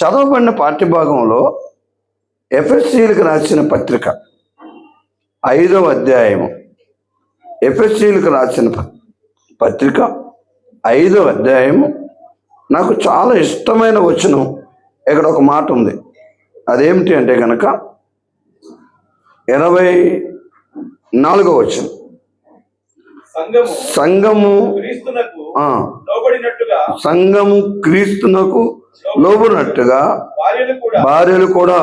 చదవబడిన పాఠ్యభాగంలో ఎఫెసీయులకు రాసిన పత్రిక 5వ అధ్యాయము, ఎఫెసీయులకు రాసిన పత్రిక 5వ అధ్యాయము నాకు చాలా ఇష్టమైన వచనం. ఇక్కడ ఒక మాట ఉంది, అదేమిటి అంటే కనుక 24వ వచనం. సంఘము క్రీస్తునకు లోబడినట్టుగా భార్యలు కూడా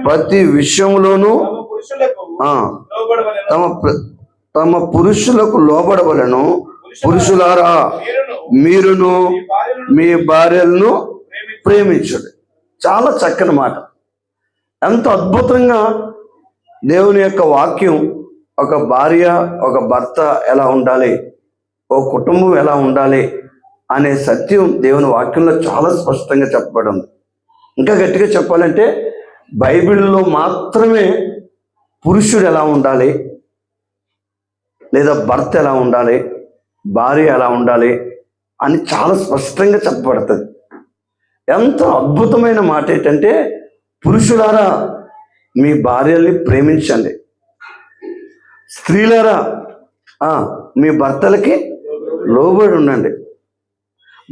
ప్రతి విషయంలోనూ తమ పురుషులకు లోబడవలను. పురుషులారా, మీరును మీ భార్యలను ప్రేమించండి. చాలా చక్కని మాట. ఎంత అద్భుతంగా దేవుని యొక్క వాక్యం ఒక భార్య, ఒక భర్త ఎలా ఉండాలి, ఓ కుటుంబం ఎలా ఉండాలి అనే సత్యం దేవుని వాక్యంలో చాలా స్పష్టంగా చెప్పబడి ఉంది. ఇంకా గట్టిగా చెప్పాలంటే బైబిల్లో మాత్రమే పురుషుడు ఎలా ఉండాలి, లేదా భర్త ఎలా ఉండాలి, భార్య ఎలా ఉండాలి అని చాలా స్పష్టంగా చెప్పబడుతుంది. ఎంత అద్భుతమైన మాట ఏంటంటే, పురుషులారా మీ భార్యల్ని ప్రేమించండి, స్త్రీలారా మీ భర్తలకి లోబడి ఉండండి.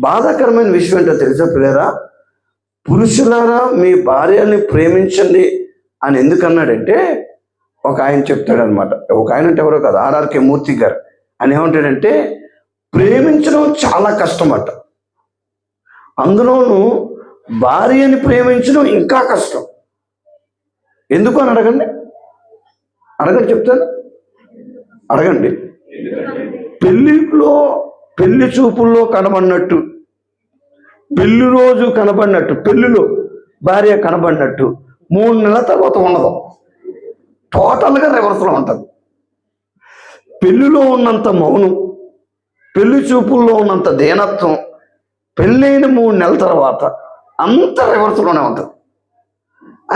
బాధాకరమైన విషయం ఏంటో తెలుసా పిల్లరా? పురుషులారా మీ భార్యల్ని ప్రేమించండి అని ఎందుకన్నాడంటే, ఒక ఆయన చెప్తాడనమాట. ఒక ఆయన అంటే ఎవరో కాదు, ఆర్ఆర్కే మూర్తి గారు. అని ఏమంటాడంటే, ప్రేమించడం చాలా కష్టమట, అందులోనూ భార్యని ప్రేమించడం ఇంకా కష్టం. ఎందుకు అని అడగండి చెప్తాను, అడగండి. పెళ్లి చూపుల్లో కనబడినట్టు, పెళ్లి రోజు కనబడినట్టు, పెళ్లిలో భార్య కనబడినట్టు 3 నెలల తర్వాత ఉండదు. టోటల్గా రివర్స్లో ఉంటుంది. పెళ్లిలో ఉన్నంత మౌనం, పెళ్లి చూపుల్లో ఉన్నంత దీనత్వం పెళ్ళైన 3 నెలల తర్వాత అంత రివర్స్లోనే ఉంటుంది.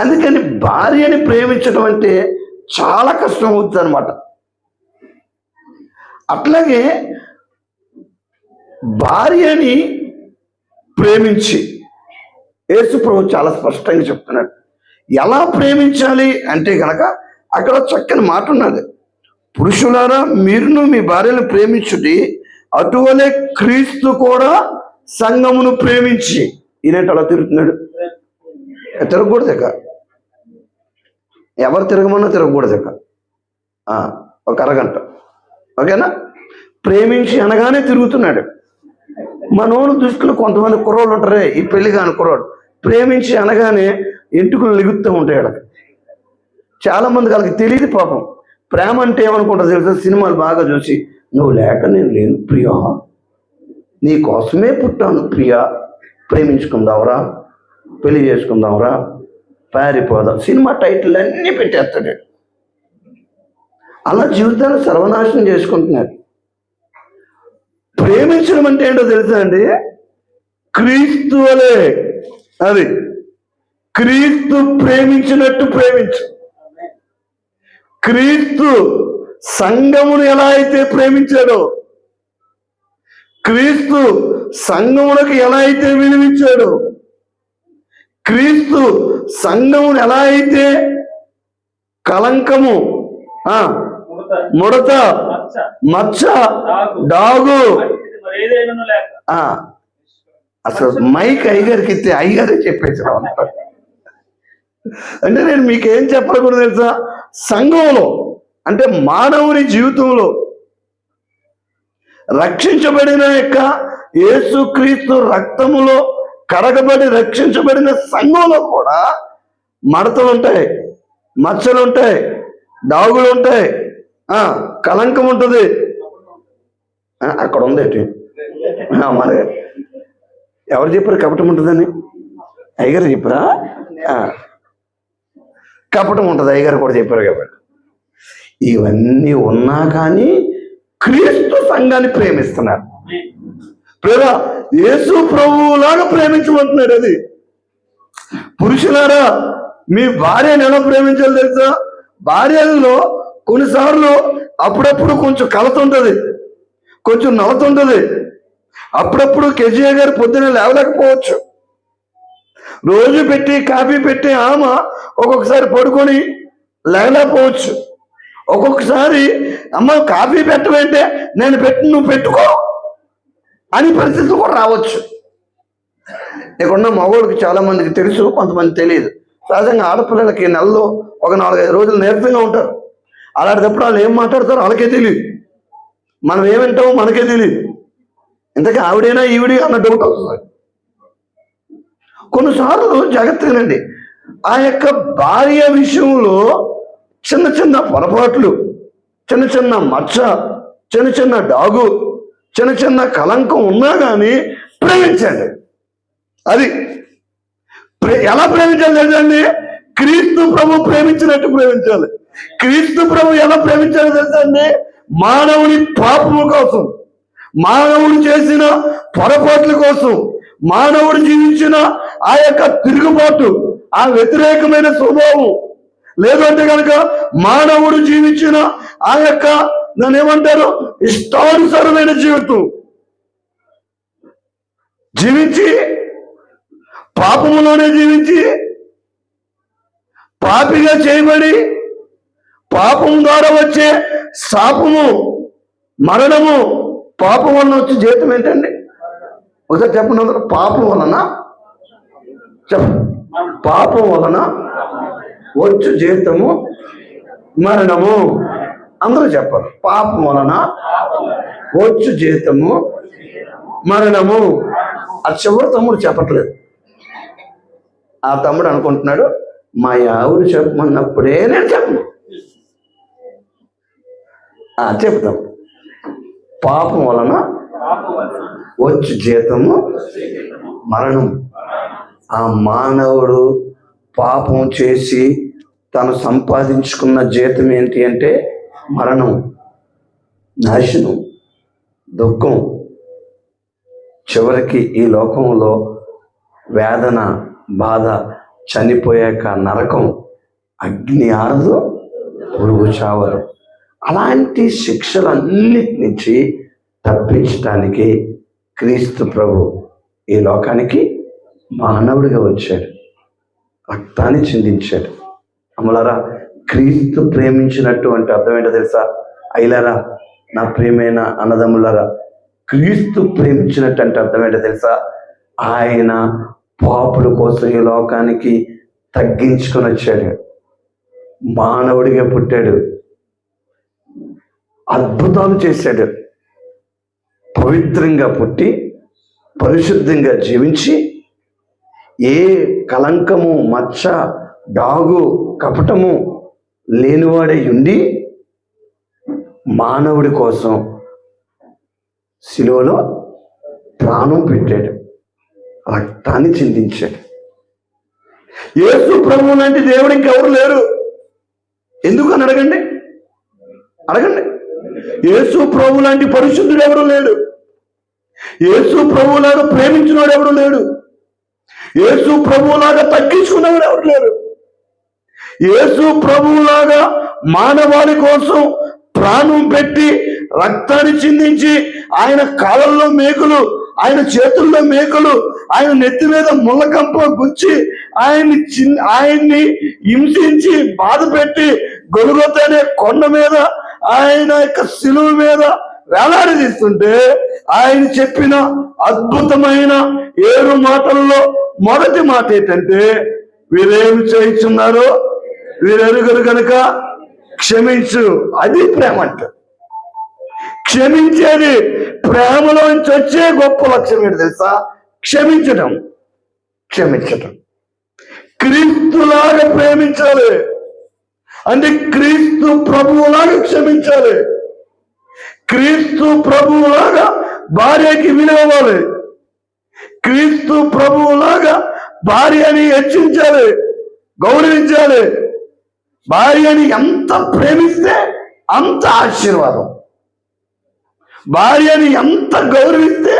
అందుకని భార్యని ప్రేమించడం అంటే చాలా కష్టం అవుతుంది అనమాట. అట్లాగే భార్యని ప్రేమించి యేసు ప్రభువు చాలా స్పష్టంగా చెప్తున్నాడు. ఎలా ప్రేమించాలి అంటే కనుక అక్కడ చక్కని మాట ఉన్నది. పురుషులారా మీరును మీ భార్యను ప్రేమించుడి, అటువలే క్రీస్తు కూడా సంఘమును ప్రేమించి. ఈయనంటే అలా తిరుగుతున్నాడు. తిరగకూడదు ఇక, ఎవరు తిరగమన్నా తిరగకూడదు ఇక. ఒక అరగంట, ఓకేనా? ప్రేమించి అనగానే తిరుగుతున్నాడు. మనోడు దృష్టిలో కొంతమంది కుర్రోళ్ళు ఉంటారే, ఈ పెళ్లి కాని కుర్రోడు, ప్రేమించి అనగానే ఎంటుకలు లెగుతూ ఉంటాయి. వాళ్ళకి చాలామంది వాళ్ళకి తెలియదు పాపం. ప్రేమ అంటే ఏమనుకుంటారు తెలుసా? సినిమాలు బాగా చూసి, నువ్వు లేక నేను లేను ప్రియా, నీ కోసమే పుట్టాను ప్రియా, ప్రేమించుకుందాంరా, పెళ్లి చేసుకుందాంరా, పారిపోదాం, సినిమా టైటిల్ అన్నీ పెట్టేస్తాడు. అలా జీవితాన్ని సర్వనాశనం చేసుకుంటున్నాడు. ప్రేమించడం అంటే ఏంటో తెలుసా అండి? క్రీస్తు వలే, అది క్రీస్తు ప్రేమించినట్టు ప్రేమించు. క్రీస్తు సంఘమును ఎలా అయితే ప్రేమించాడో, క్రీస్తు సంఘములకు ఎలా అయితే విలువించాడో, క్రీస్తు సంఘమును ఎలా అయితే కలంకము, ముడత, మచ్చ, డాగు, అసలు మైక్ అయ్యగారికి ఇస్తే అయ్యగారే చెప్పేసారు. అంటే నేను మీకేం చెప్పకూడదు తెలుసా? సంఘంలో అంటే మానవుని జీవితంలో రక్షించబడిన యొక్క యేసుక్రీస్తు రక్తములో కడగబడి రక్షించబడిన సంఘంలో కూడా మడతలు ఉంటాయి, మచ్చలు ఉంటాయి, డాగులు ఉంటాయి, కలంకం ఉంటుంది. అక్కడ ఉందేంటి? మరి ఎవరు చెప్పారు కపటం ఉంటుందని? అయ్యగారు చెప్పారా? కపటం ఉంటుంది, అయ్యగారు కూడా చెప్పారు కాబట్టి. ఇవన్నీ ఉన్నా కానీ క్రీస్తు సంఘాన్ని ప్రేమిస్తున్నారు. ప్రేమ యేసు ప్రభువులాగా ప్రేమించమంటున్నాడు. అది పురుషులారా మీ భార్యను ఎలా ప్రేమించాలి తెలుసా? భార్యలో కొన్నిసార్లు అప్పుడప్పుడు కొంచెం కలత ఉంటుంది, కొంచెం నవత ఉంటుంది. అప్పుడప్పుడు కేజీఆర్ గారు పొద్దున లేవలేకపోవచ్చు. రోజు పెట్టి కాఫీ పెట్టి ఆమె ఒక్కొక్కసారి పడుకొని లేకపోవచ్చు. ఒక్కొక్కసారి అమ్మ కాఫీ పెట్టమంటే నేను నువ్వు పెట్టుకో అని పరిస్థితి కూడా రావచ్చు. ఇక్కడున్న మగవాళ్ళకి చాలా మందికి తెలుసు, కొంతమంది తెలియదు. సహజంగా ఆడపిల్లలకి నెలలో ఒక 4-5 రోజులు నీరసంగా ఉంటారు. అలాంటప్పుడు వాళ్ళు ఏం మాట్లాడతారో వాళ్ళకే తెలియదు, మనం ఏమంటామో మనకే తెలియదు. ఇంతకీ ఆవిడైనా ఈవిడి అన్న డౌట్ వస్తుంది. కొన్నిసార్లు జాగ్రత్తగానండి, ఆ యొక్క భార్య విషయంలో చిన్న చిన్న పొరపాట్లు, చిన్న చిన్న మచ్చ, చిన్న చిన్న డాగు, చిన్న చిన్న కలంకం ఉన్నా కానీ ప్రేమించండి. అది ఎలా ప్రేమించాలి తెలుసండి? క్రీస్తు ప్రభు ప్రేమించినట్టు ప్రేమించాలి. క్రీస్తు ప్రభు ఎలా ప్రేమించాలో తెలుసండి? మానవుని పాపము కోసం, మానవుడు చేసిన పొరపాట్ల కోసం, మానవుడు జీవించిన ఆ యొక్క తిరుగుబాటు, ఆ వ్యతిరేకమైన స్వభావం, లేదంటే కనుక మానవుడు జీవించిన ఆ యొక్క దాన్ని ఏమంటారు ఇష్టానుసారమైన జీవితం జీవించి, పాపములోనే జీవించి, పాపిగా చేయబడి, పాపం ద్వారా వచ్చే శాపము, మరణము, పాపం వలన వచ్చే జీవితం ఏంటండి? ఒకసారి చెప్పండి అందరూ. పాపం వలన పాపం వలన వచ్చు జీవితము మరణము. అందరూ చెప్పారు. పాపం వలన వచ్చు జీవితము మరణము. ఆ చివరి తమ్ముడు చెప్పట్లేదు. ఆ తమ్ముడు అనుకుంటున్నాడు, మా ఆవిడ చెప్పమన్నప్పుడే నేను చెప్పను. చెప్తాం. పాపం వలన వచ్చు జీతము మరణం. ఆ మానవుడు పాపం చేసి తను సంపాదించుకున్న జీతం ఏంటి అంటే మరణం, నాశనం, దుఃఖం, చివరికి ఈ లోకంలో వేదన, బాధ, చనిపోయాక నరకం, అగ్ని ఆరదు, పురుగు చావరు. అలాంటి శిక్షలన్నిటి నుంచి తప్పించడానికి క్రీస్తు ప్రభు ఈ లోకానికి మానవుడిగా వచ్చాడు, రక్తాన్ని చిందించాడు. అమలారా, క్రీస్తు ప్రేమించినటువంటి అర్థం ఏంటో తెలుసా? అయ్యలారా, నా ప్రియమైన అన్నదమ్ములారా, క్రీస్తు ప్రేమించినట్టు అంటే అర్థం ఏంటో తెలుసా? ఆయన పాపుల కోసం ఈ లోకానికి తగ్గించుకొని వచ్చాడు, మానవుడిగా పుట్టాడు, అద్భుతాలు చేశాడు. పవిత్రంగా పుట్టి పరిశుద్ధంగా జీవించి ఏ కలంకము, మచ్చ, డాగు, కపటము లేనివాడై ఉండి మానవుడి కోసం శిలువలో ప్రాణం పెట్టాడు, రక్తాన్ని చిందించాడు. యేసు ప్రభువు లాంటి దేవుడు ఇంకెవరు లేరు. ఎందుకని అడగండి. యేసు ప్రభు లాంటి పరిశుద్ధుడు ఎవరు లేడు. యేసు ప్రభువులాగా ప్రేమించినవాడు ఎవడు లేడు. యేసు ప్రభువులాగా తగ్గించుకున్నవాడు ఎవరు లేరు. యేసు ప్రభువులాగా మానవాళి కోసం ప్రాణం పెట్టి రక్తాన్ని చిందించి, ఆయన కాళ్ళల్లో మేకులు, ఆయన చేతుల్లో మేకులు, ఆయన నెత్తి మీద ముళ్ళకంప గుచ్చి ఆయన్ని హింసించి బాధ పెట్టి గొలుగొత అనే కొండ మీద, ఆయన యొక్క శిలువ మీద వేలాడదీస్తుంటే ఆయన చెప్పిన అద్భుతమైన 7 మాటల్లో మొదటి మాట ఏంటంటే, వీరేమి చేయించున్నారో వీరెరుగురు కనుక క్షమించు. అది ప్రేమ అంటే. క్షమించేది ప్రేమలోంచి వచ్చే గొప్ప లక్ష్యం ఏంటి తెలుసా? క్షమించటం. క్రీస్తులాగా ప్రేమించాలి అంటే క్రీస్తు ప్రభువులాగా క్షమించాలి. క్రీస్తు ప్రభువులాగా భార్యకి విలువాలి. క్రీస్తు ప్రభువులాగా భార్యని హెచ్చించాలి, గౌరవించాలి. భార్యని ఎంత ప్రేమిస్తే అంత ఆశీర్వాదం, భార్యని ఎంత గౌరవిస్తే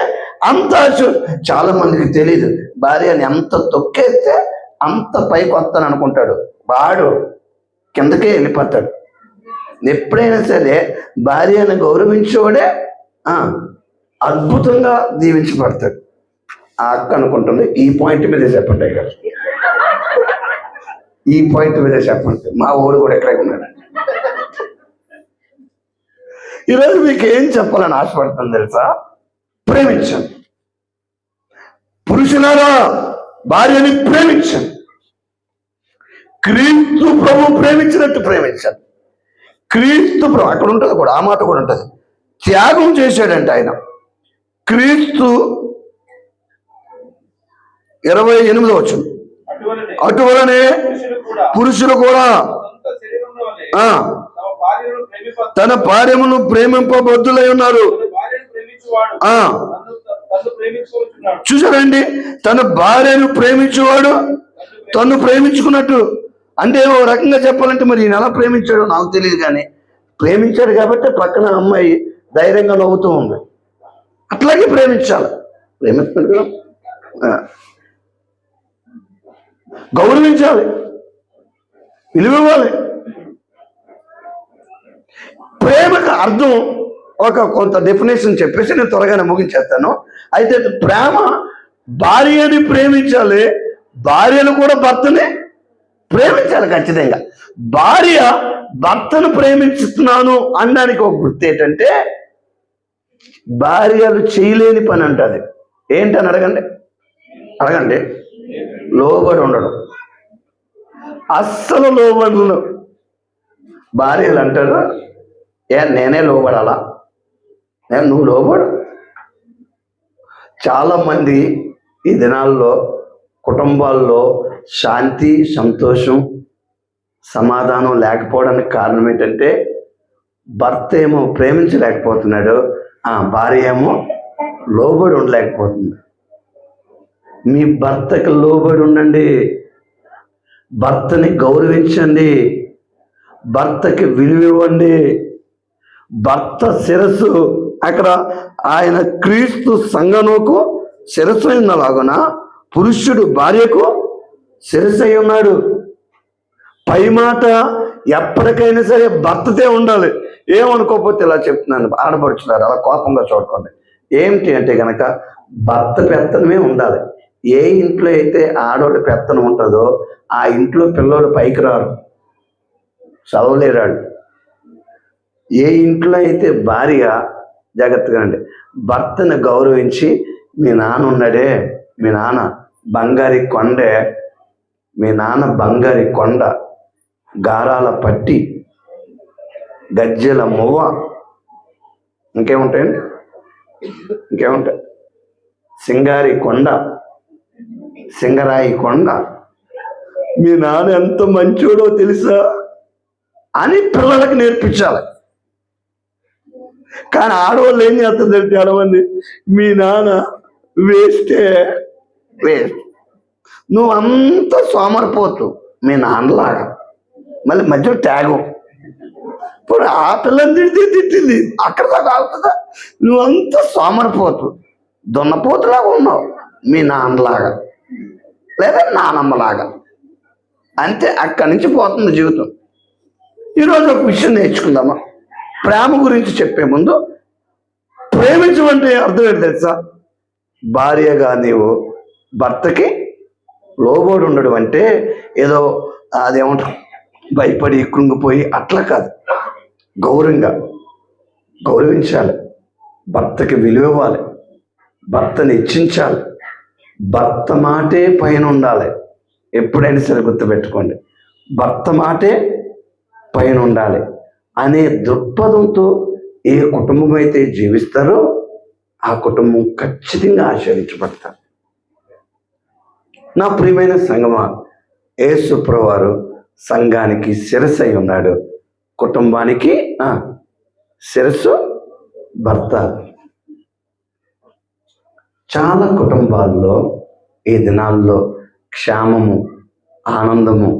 అంత ఆశీర్వాదం. చాలా మందికి తెలియదు, భార్యని ఎంత తొక్కేస్తే అంత పైకి వస్తాను అనుకుంటాడు, వాడు కిందకే వెళ్ళిపోతాడు. ఎప్పుడైనా సరే భార్యను గౌరవించేవాడే అద్భుతంగా దీవించబడతాడు. ఆ అక్క అనుకుంటుంది, ఈ పాయింట్ మీద చెప్పండి. ఈ పాయింట్ మీద చెప్పండి. మా ఊరు కూడా ఎక్కడే ఉన్నాడు. ఈరోజు మీకు ఏం చెప్పాలని ఆశపడుతుంది తెలుసా? ప్రేమించండి. పురుషులారా భార్యని ప్రేమించండి. క్రీస్తు ప్రభు ప్రేమించినట్టు ప్రేమించండి. క్రీస్తు ప్రభు అక్కడ ఉంటుంది కూడా, ఆ మాట కూడా ఉంటుంది. త్యాగం చేశాడంటే ఆయన. క్రీస్తు 28వ వచనం, అటువలనే పురుషులు కూడా తన భార్యను ప్రేమింపబద్దులై ఉన్నారు. చూసారండి, తన భార్యను ప్రేమించేవాడు తను ప్రేమించుకున్నట్టు. అంటే ఓ రకంగా చెప్పాలంటే మరి ఈయన ఎలా ప్రేమించాడో నాకు తెలియదు, కానీ ప్రేమించాడు కాబట్టి పక్కన అమ్మాయి ధైర్యంగా నవ్వుతూ ఉంది. అట్లాగే ప్రేమించాలి. ప్రేమిస్తున్నాడు కదా, గౌరవించాలి, విలువివ్వాలి. ప్రేమకు అర్థం కొంత డెఫినేషన్ చెప్పేసి నేను త్వరగానే ముగించేస్తాను. అయితే ప్రేమ భార్యని ప్రేమించాలి, భార్యను కూడా భర్తని ప్రేమించాలి ఖచ్చితంగా. భార్య భర్తను ప్రేమించుతున్నాను అనడానికి ఒక గుర్తు ఏంటంటే, భార్యలు చేయలేని పని అంటది. ఏంటని అడగండి. లోబడి ఉండడం. అస్సలు లోబడను. భార్యలు అంటారు, నేనే లోబడాలా? నువ్వు లోబడు. చాలా మంది ఈ దినాల్లో కుటుంబాల్లో శాంతి, సంతోషం, సమాధానం లేకపోవడానికి కారణం ఏంటంటే, భర్త ఏమో ప్రేమించలేకపోతున్నాడు, భార్య ఏమో లోబడి ఉండలేకపోతుంది. మీ భర్తకి లోబడి ఉండండి, భర్తని గౌరవించండి, భర్తకి విలువివ్వండి. భర్త శిరస్సు, అక్కడ ఆయన క్రీస్తు సంఘముకు శిరస్సు అయినలాగున పురుషుడు భార్యకు శిరస్సు అయి ఉన్నాడు. పై మాట ఎప్పటికైనా సరే భర్తతే ఉండాలి. ఏమనుకోకపోతే ఇలా చెప్తున్నాను, ఆడపడుచున్నారు, అలా కోపంగా చూడకండి. ఏమిటి అంటే కనుక భర్త పెత్తనమే ఉండాలి. ఏ ఇంట్లో అయితే ఆడోడి పెత్తనం ఉంటుందో ఆ ఇంట్లో పిల్లోడు పైకి రారు, చదవలేరాడు. ఏ ఇంట్లో అయితే భార్య, జాగ్రత్తగా అండి, భర్తను గౌరవించి, మీ నాన్న ఉన్నాడే, మీ నాన్న బంగారి కొండే, మీ నాన్న బంగారి కొండ, గారాల పట్టి, గజ్జెల మువ్వ, ఇంకేముంటాయండి, ఇంకేముంటాయి, సింగారి కొండ, సింగరాయి కొండ, మీ నాన్న ఎంత మంచోడో తెలుసా అని పిల్లలకు నేర్పించాలి. కానీ ఆడవాళ్ళు ఏం చేస్తుందంటే చాలా మంది, మీ నాన్న వేస్తే వేస్ట్, నువ్వు అంత సోమరిపోతు మీ నాన్నలాగా, మళ్ళీ మధ్యలో త్యాగం. ఇప్పుడు ఆ పిల్లని తిట్టింది అక్కడ దాకా అవుతుందా? నువ్వంతా సోమరిపోతు, దున్నపోతులాగా ఉన్నావు మీ నాన్నలాగా లేదా నానమ్మలాగా, అంతే. అక్కడి నుంచి పోతుంది జీవితం. ఈరోజు ఒక విషయం నేర్చుకుందామా? ప్రేమ గురించి చెప్పే ముందు, ప్రేమించమంటే అర్థం ఏంటి తెలుసా? భార్యగా నీవు భర్తకి లోబడి ఉండడం అంటే ఏదో అదేమంటారు భయపడి కృంగిపోయి అట్లా కాదు. గౌరవించాలి, భర్తకి విలువ ఇవ్వాలి, భర్తని హెచ్చించాలి, భర్త మాటే పైన ఉండాలి. ఎప్పుడైనా సరే గుర్తుపెట్టుకోండి, భర్త మాటే పైన ఉండాలి అనే దృక్పథంతో ఏ కుటుంబం అయితే జీవిస్తారో ఆ కుటుంబం ఖచ్చితంగా ఆశీర్వదించబడతారు. నా ప్రియమైన సంగమా, యేసు ప్రభువారు సంఘానికి శిరస్సు అయి ఉన్నాడు, కుటుంబానికి శిరస్సు భర్త. చాలా కుటుంబాల్లో ఈ దినాల్లో క్షేమము, ఆనందము,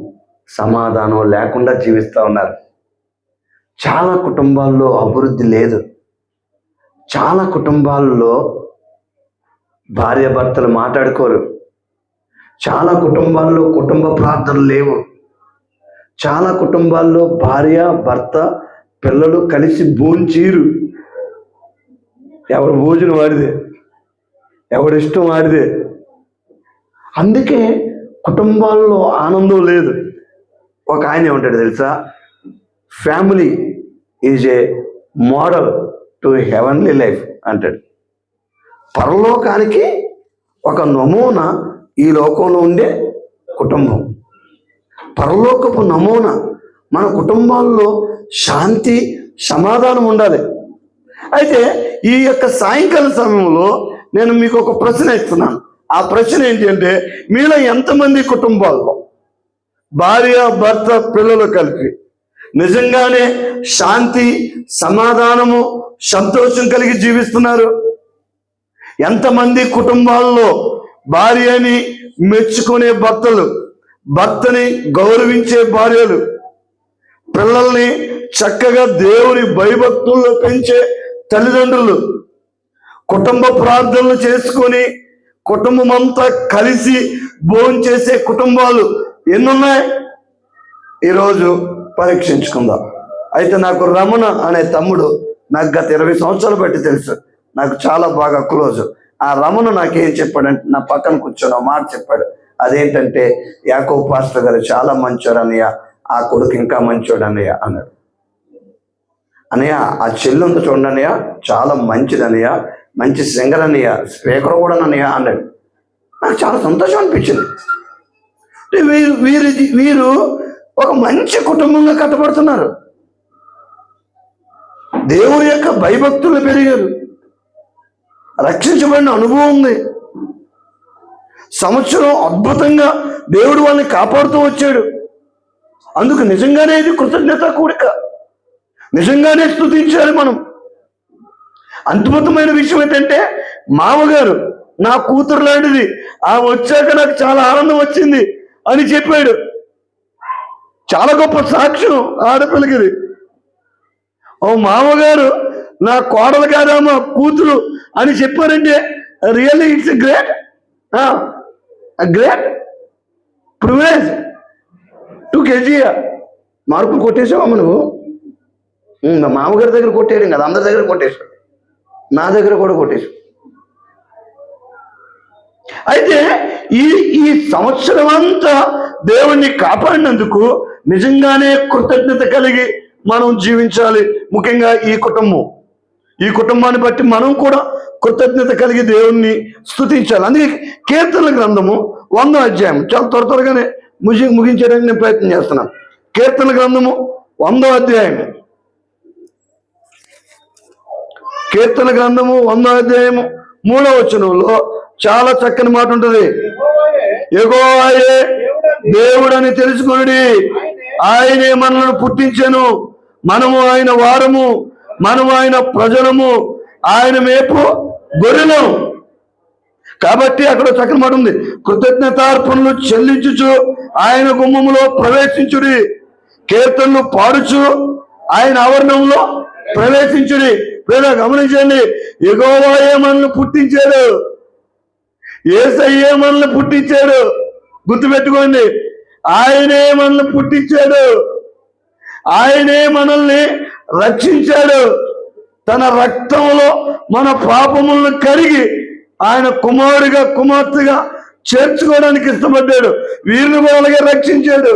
సమాధానం లేకుండా జీవిస్తూ ఉన్నారు. చాలా కుటుంబాల్లో అభివృద్ధి లేదు. చాలా కుటుంబాల్లో భార్యాభర్తలు మాట్లాడుకోరు. చాలా కుటుంబాల్లో కుటుంబ ప్రార్థనలు లేవు. చాలా కుటుంబాల్లో భార్య, భర్త, పిల్లలు కలిసి భోంచీరు. ఎవరు భోజనం వాడిదే, ఎవడిష్టం వాడిదే. అందుకే కుటుంబాల్లో ఆనందం లేదు. ఒక ఆయన ఏమంటాడు తెలుసా, family is a model to heavenly life అంటాడు. పరలోకానికి ఒక నమూనా ఈ లోకంలో ఉండే కుటుంబం. పరలోకపు నమూనా. మన కుటుంబాల్లో శాంతి సమాధానం ఉండాలి. అయితే ఈ యొక్క సాయంకాల సమయంలో నేను మీకు ఒక ప్రశ్న ఇస్తున్నాను. ఆ ప్రశ్న ఏంటి అంటే, మీలో ఎంతమంది కుటుంబాల్లో భార్య భర్త పిల్లలు కలిపి నిజంగానే శాంతి సమాధానము సంతోషం కలిగి జీవిస్తున్నారు? ఎంతమంది కుటుంబాల్లో భార్యని మెచ్చుకునే భర్తలు, భర్తని గౌరవించే భార్యలు, పిల్లల్ని చక్కగా దేవుని భయభక్తుల్లో పెంచే తల్లిదండ్రులు, కుటుంబ ప్రార్థనలు చేసుకొని కుటుంబం అంతా కలిసి భోజనం చేసే కుటుంబాలు ఎన్నున్నాయి? ఈరోజు పరీక్షించుకుందాం. అయితే నాకు రమణ అనే తమ్ముడు నాకు గత 20 సంవత్సరాలు బట్టి తెలుసు, నాకు చాలా బాగా క్లోజ్. ఆ రమణ నాకేం చెప్పాడంటే, నా పక్కన కూర్చొని మాట చెప్పాడు. అదేంటంటే, యాకోబు పాస్టర్ గారు చాలా మంచోడు అన్నయ్య, ఆ కొడుకు ఇంకా మంచోడు అన్నయ్య అన్నాడు. అన్నయ్య ఆ చెల్లుంది చూడండి అన్నయ్య, చాలా మంచిది అన్నయ్య, మంచి సింగర్ అన్నయ్య, స్పీకర్ కూడా అన్నయ్య అన్నాడు. నాకు చాలా సంతోషం అనిపించింది. వీరు ఒక మంచి కుటుంబంగా కట్టబడుతున్నారు. దేవుని యొక్క భయభక్తులు పెరిగారు, రక్షించబడిన అనుభవం ఉంది. సంవత్సరం అద్భుతంగా దేవుడు వాళ్ళని కాపాడుతూ వచ్చాడు. అందుకు నిజంగానే ఇది కృతజ్ఞత కూడిక, నిజంగానే స్తుతించాలి మనం. అద్భుతమైన విషయం ఏంటంటే, మామగారు నా కూతురు లాంటిది, ఆ వచ్చాక నాకు చాలా ఆనందం వచ్చింది అని చెప్పాడు. చాలా గొప్ప సాక్ష్యం ఆడపిల్లకి. ఓ మామగారు నా కోడలు కాదా మా కూతురు అని చెప్పారంటే really it's great great privilege to కేజీయా. మార్కులు కొట్టేసావమ్మ నువ్వు. మా మామగారి దగ్గర కొట్టేయడం కదా, అందరి దగ్గర కొట్టేశావు, నా దగ్గర కూడా కొట్టేశావు. అయితే ఈ సంవత్సరం అంతా దేవుణ్ణి కాపాడినందుకు నిజంగానే కృతజ్ఞత కలిగి మనం జీవించాలి. ముఖ్యంగా ఈ కుటుంబాన్ని బట్టి మనం కూడా కృతజ్ఞత కలిగి దేవుణ్ణి స్తుతించాలి. అందుకే కీర్తనల గ్రంథము 100వ అధ్యాయం, చాలా త్వరగానే ముగించడానికి నేను ప్రయత్నం చేస్తున్నాను. కీర్తనల గ్రంథము 100వ అధ్యాయం, కీర్తన గ్రంథము 100వ అధ్యాయము 3వ వచనంలో చాలా చక్కని మాట ఉంటుంది. యెహోవాయే దేవుడని తెలుసుకొనుడి, ఆయనే మనలను పుట్టించెను, మనము ఆయన వారము, మనము ఆయన ప్రజలము, ఆయన మేపు గొర్రెలం. కాబట్టి అక్కడ చక్కని మాట ఉంది, కృతజ్ఞతార్పణలు చెల్లించుచు ఆయన గుమ్మములో ప్రవేశించుడి, కీర్తనలు పాడుచు ఆయన ఆవరణంలో ప్రవేశించుడి. గమనించండి, యెహోవాయే మనల్ని పుట్టించాడు, యేసయ్యే మనల్ని పుట్టించాడు. గుర్తుపెట్టుకోండి, ఆయనే మనల్ని పుట్టించాడు, ఆయనే మనల్ని రక్షించాడు. తన రక్తంలో మన పాపములను కడిగి ఆయన కుమారుడిగా కుమార్తెగా చేర్చుకోవడానికి ఇష్టపడ్డాడు. వీరిని కూడా అలాగే రక్షించాడు.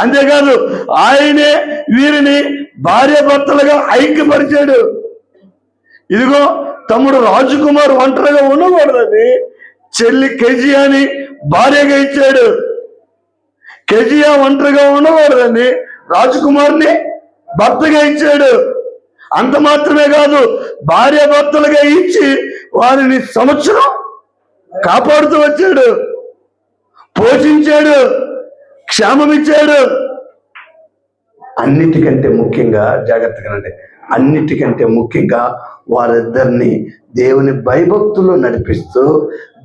అంతేకాదు, ఆయనే వీరిని భార్యాభర్తలుగా ఐక్యపరిచాడు. ఇదిగో తమ్ముడు రాజకుమార్ ఒంటరిగా ఉండకూడదని చెల్లి కెజియాని భార్యగా ఇచ్చాడు. కెజియా ఒంటరిగా ఉండకూడదని రాజకుమార్ని భర్తగా ఇచ్చాడు. అంత మాత్రమే కాదు, భార్యాభర్తలుగా ఇచ్చి వారిని సంవత్సరం కాపాడుతూ వచ్చాడు, పోషించాడు, క్షేమమిచ్చాడు. అన్నిటికంటే ముఖ్యంగా జాగ్రత్తగా రండి, అన్నిటికంటే ముఖ్యంగా వారిద్దరిని దేవుని భయభక్తులు నడిపిస్తూ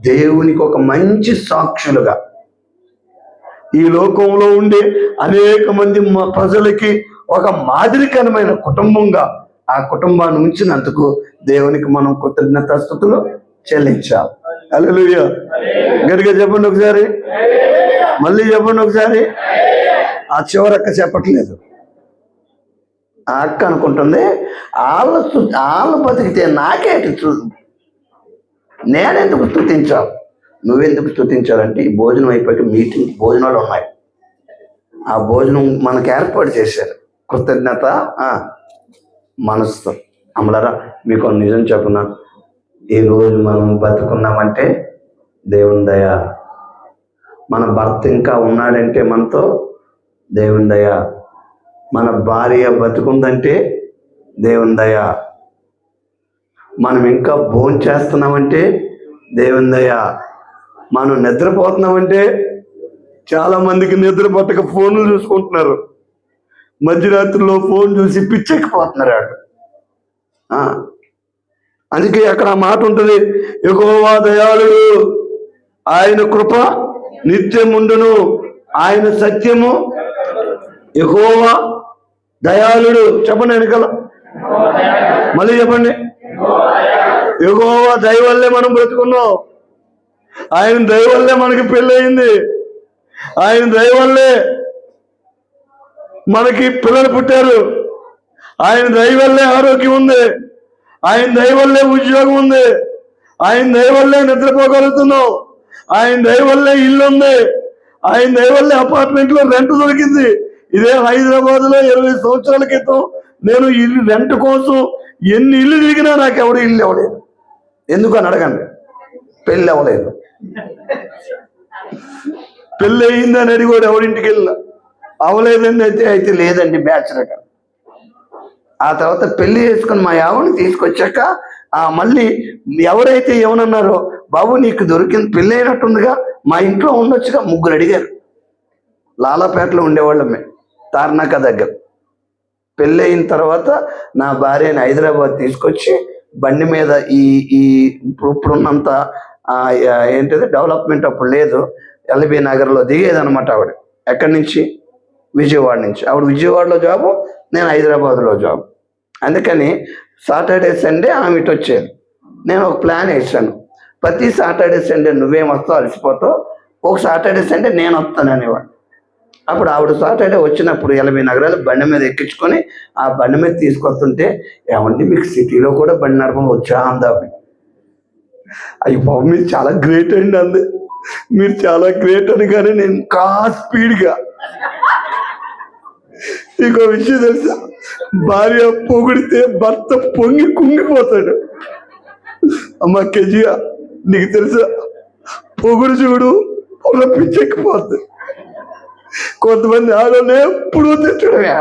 దేవునికి ఒక మంచి సాక్షులుగా, ఈ లోకంలో ఉండే అనేక మంది ప్రజలకి ఒక మాదిరికరమైన కుటుంబంగా ఆ కుటుంబాన్ని ఉంచినందుకు దేవునికి మనం కృతజ్ఞతాస్తుతులు చెల్లించాలి. హల్లెలూయా. గట్టిగా చెప్పండి ఒకసారి, మళ్ళీ చెప్పండి ఒకసారి. ఆ చివరక్క చెప్పట్లేదు, ఆ అక్క అనుకుంటుంది వాళ్ళు బతికితే నాకేంటి, నేనెందుకు స్తుతించావు, నువ్వెందుకు స్తుతించాలంటే ఈ భోజనం అయిపోయాక భోజనాలు ఉన్నాయి, ఆ భోజనం మనకు ఏర్పాటు చేశారు కృతజ్ఞత మనసుతో. అమలరా మీకు నిజం చెప్పున, ఈరోజు మనం బతుకున్నామంటే దేవుని దయ. మన భర్త ఇంకా ఉన్నాడంటే మనతో దేవుని దయ. మన భార్య బతుకుందంటే దేవుని దయ. మనం ఇంకా భోజనం చేస్తున్నామంటే దేవుని దయ. మనం నిద్రపోతున్నామంటే చాలా మందికి నిద్ర పట్టక ఫోన్లు చూసుకుంటున్నారు. మధ్యరాత్రిలో ఫోన్ చూసి పిచ్చెక్కిపోతున్నారు వాడు. అందుకే అక్కడ ఆ మాట ఉంటుంది, యెహోవా దయాళుడు, ఆయన కృప నిత్యముండును, ఆయన సత్యము. యెహోవా దయాళుడు. చెప్పండి వెనకాల, మళ్ళీ చెప్పండి. యెహోవా దయ వల్లే మనం బ్రతుకున్నాం. ఆయన దయ వల్లే మనకి పెళ్ళయింది. ఆయన దయ వల్లే మనకి పిల్లలు పుట్టారు. ఆయన దయ వల్లే ఆరోగ్యం ఉంది. ఆయన దయ వల్లే ఉద్యోగం ఉంది. ఆయన దయ వల్లే నిద్రపోగలుగుతున్నాం. ఆయన దయ వల్లే ఇల్లు ఉంది. ఆయన దయ వల్లే అపార్ట్మెంట్లో రెంట్ దొరికింది. ఇదే హైదరాబాద్లో 20 సంవత్సరాల క్రితం నేను ఇల్లు రెంట్ కోసం ఎన్ని ఇల్లు తిరిగినా నాకు ఎవరు ఇల్లు ఇవ్వలేదు. ఎందుకు అని అడగండి. పెళ్ళి అవ్వలేదు. పెళ్ళి అయిందని అడిగాడు ఎవరింటికి వెళ్ళినా. అవ్వలేదండి అయితే లేదండి బ్యాచులర్. ఆ తర్వాత పెళ్లి చేసుకుని మా యావని తీసుకొచ్చాక మళ్ళీ ఎవరైతే ఏమన్నారో, బాబు నీకు దొరికింది పెళ్ళి అయినట్టుందిగా, మా ఇంట్లో ఉండొచ్చుగా. 3 అడిగారు. లాలాపేటలో ఉండేవాళ్ళమే, తార్నాక దగ్గర. పెళ్ళి అయిన తర్వాత నా భార్యని హైదరాబాద్ తీసుకొచ్చి బండి మీద ఈ ఇప్పుడున్నంత ఏంటిది డెవలప్మెంట్ అప్పుడు లేదు, ఎల్బీ నగర్లో దిగేదనమాట ఆవిడ. ఎక్కడి నుంచి? విజయవాడ నుంచి. ఆవిడ విజయవాడలో జాబు, నేను హైదరాబాద్లో జాబ్. అందుకని సాటర్డే సండే ఆమె ఇటు వచ్చేది. నేను ఒక ప్లాన్ వేసాను, ప్రతి సాటర్డే సండే నువ్వేం వస్తావు అలసిపోతావు, ఒక సాటర్డే సండే నేను వస్తాను అనేవాడు. అప్పుడు ఆవిడ సాటర్డే వచ్చినప్పుడు ఎల్బీ నగరాలు బండి మీద ఎక్కించుకొని ఆ బండి మీద తీసుకొస్తుంటే, ఏమండి మీకు సిటీలో కూడా బండి నడపడం వచ్చా అందావి. అయ్యి బాబు మీరు చాలా గ్రేట్ అండి అంది. మీరు చాలా గ్రేట్ అని, కానీ నేను ఇంకా స్పీడ్గా. ఇంకో విషయం తెలుసా, భార్య పొగిడితే భర్త పొంగి కుంగిపోతాడు. అమ్మ కెజియా నీకు తెలుసా, పొగుడు చూడు ఒక పిచ్చెక్కిపోతుంది. కొంతమంది ఆడవాళ్ళు ఎప్పుడు తిట్టడమే,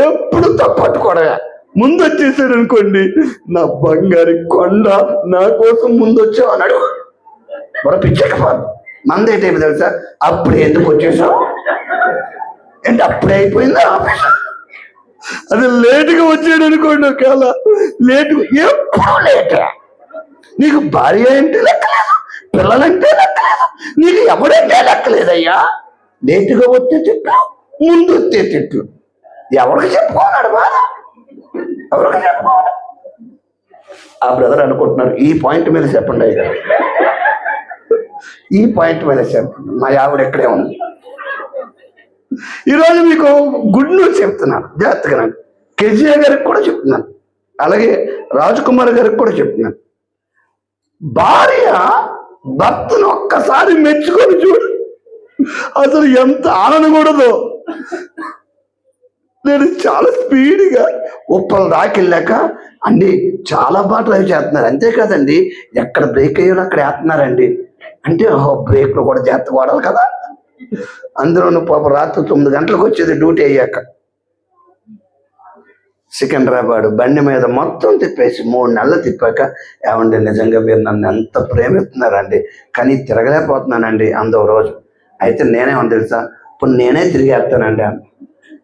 ఎప్పుడు తప్పట్టుకోవడమే. ముందు వచ్చేసాడు అనుకోండి, నా బంగారి కొండ నా కోసం ముందు వచ్చావు అన్నాడు, మన పిచ్చెక్కిపోదు. మంది ఏంటైపు తెలుసా, అప్పుడు ఎందుకు వచ్చేసావు ఏంటి, అప్పుడే అయిపోయిందా. అది లేటుగా వచ్చాడు అనుకోండి, ఒకవేళ లేటు, ఎప్పుడు లేటే. నీకు భార్య అంటే లెక్కలేదు, పిల్లలంటే లెక్కలేదు, నీకు ఎవడంటే లెక్కలేదయ్యా. లేటుగా వచ్చే తిట్లు, ముందు వచ్చే తిట్లు. ఎవరికి చెప్పుకోన్నాడు బాధ, ఎవరికి చెప్పుకోవాలి. ఆ బ్రదర్ అనుకుంటున్నారు, ఈ పాయింట్ మీద చెప్పండి అయ్యా, ఈ పాయింట్ మీద చెప్పండి. మా ఆవిడ ఎక్కడే ఉంది. ఈరోజు మీకు గుడ్ న్యూస్ చెప్తున్నాను, జాగ్రత్తగా. కెజియా గారికి కూడా చెప్తున్నాను, అలాగే రాజకుమార్ గారికి కూడా చెప్తున్నాను. భార్య భర్తను ఒక్కసారి మెచ్చుకొని చూడు, అసలు ఎంత ఆనందకూడదు. నేను చాలా స్పీడ్గా ఉప్పలు దాకెళ్ళాక, అండి చాలా బాగా డ్రైవ్ చేస్తున్నారు, అంతేకాదండి ఎక్కడ బ్రేక్ అయ్యాలో అక్కడ వేస్తున్నారండి అంటే, బ్రేక్లో కూడా జాగ్రత్త వాడాలి కదా. అందులోనూ పాప రాత్రి 9 గంటలకు వచ్చేది డ్యూటీ అయ్యాక. సికింద్రాబాద్ బండి మీద మొత్తం తిప్పేసి 3 నెలలు తిప్పాక, ఏమండి నిజంగా మీరు నన్ను ఎంత ప్రేమిస్తున్నారండి, కానీ తిరగలేకపోతున్నానండి అందో రోజు. అయితే నేనేమని తెలుసా, ఇప్పుడు నేనే తిరిగేస్తానండి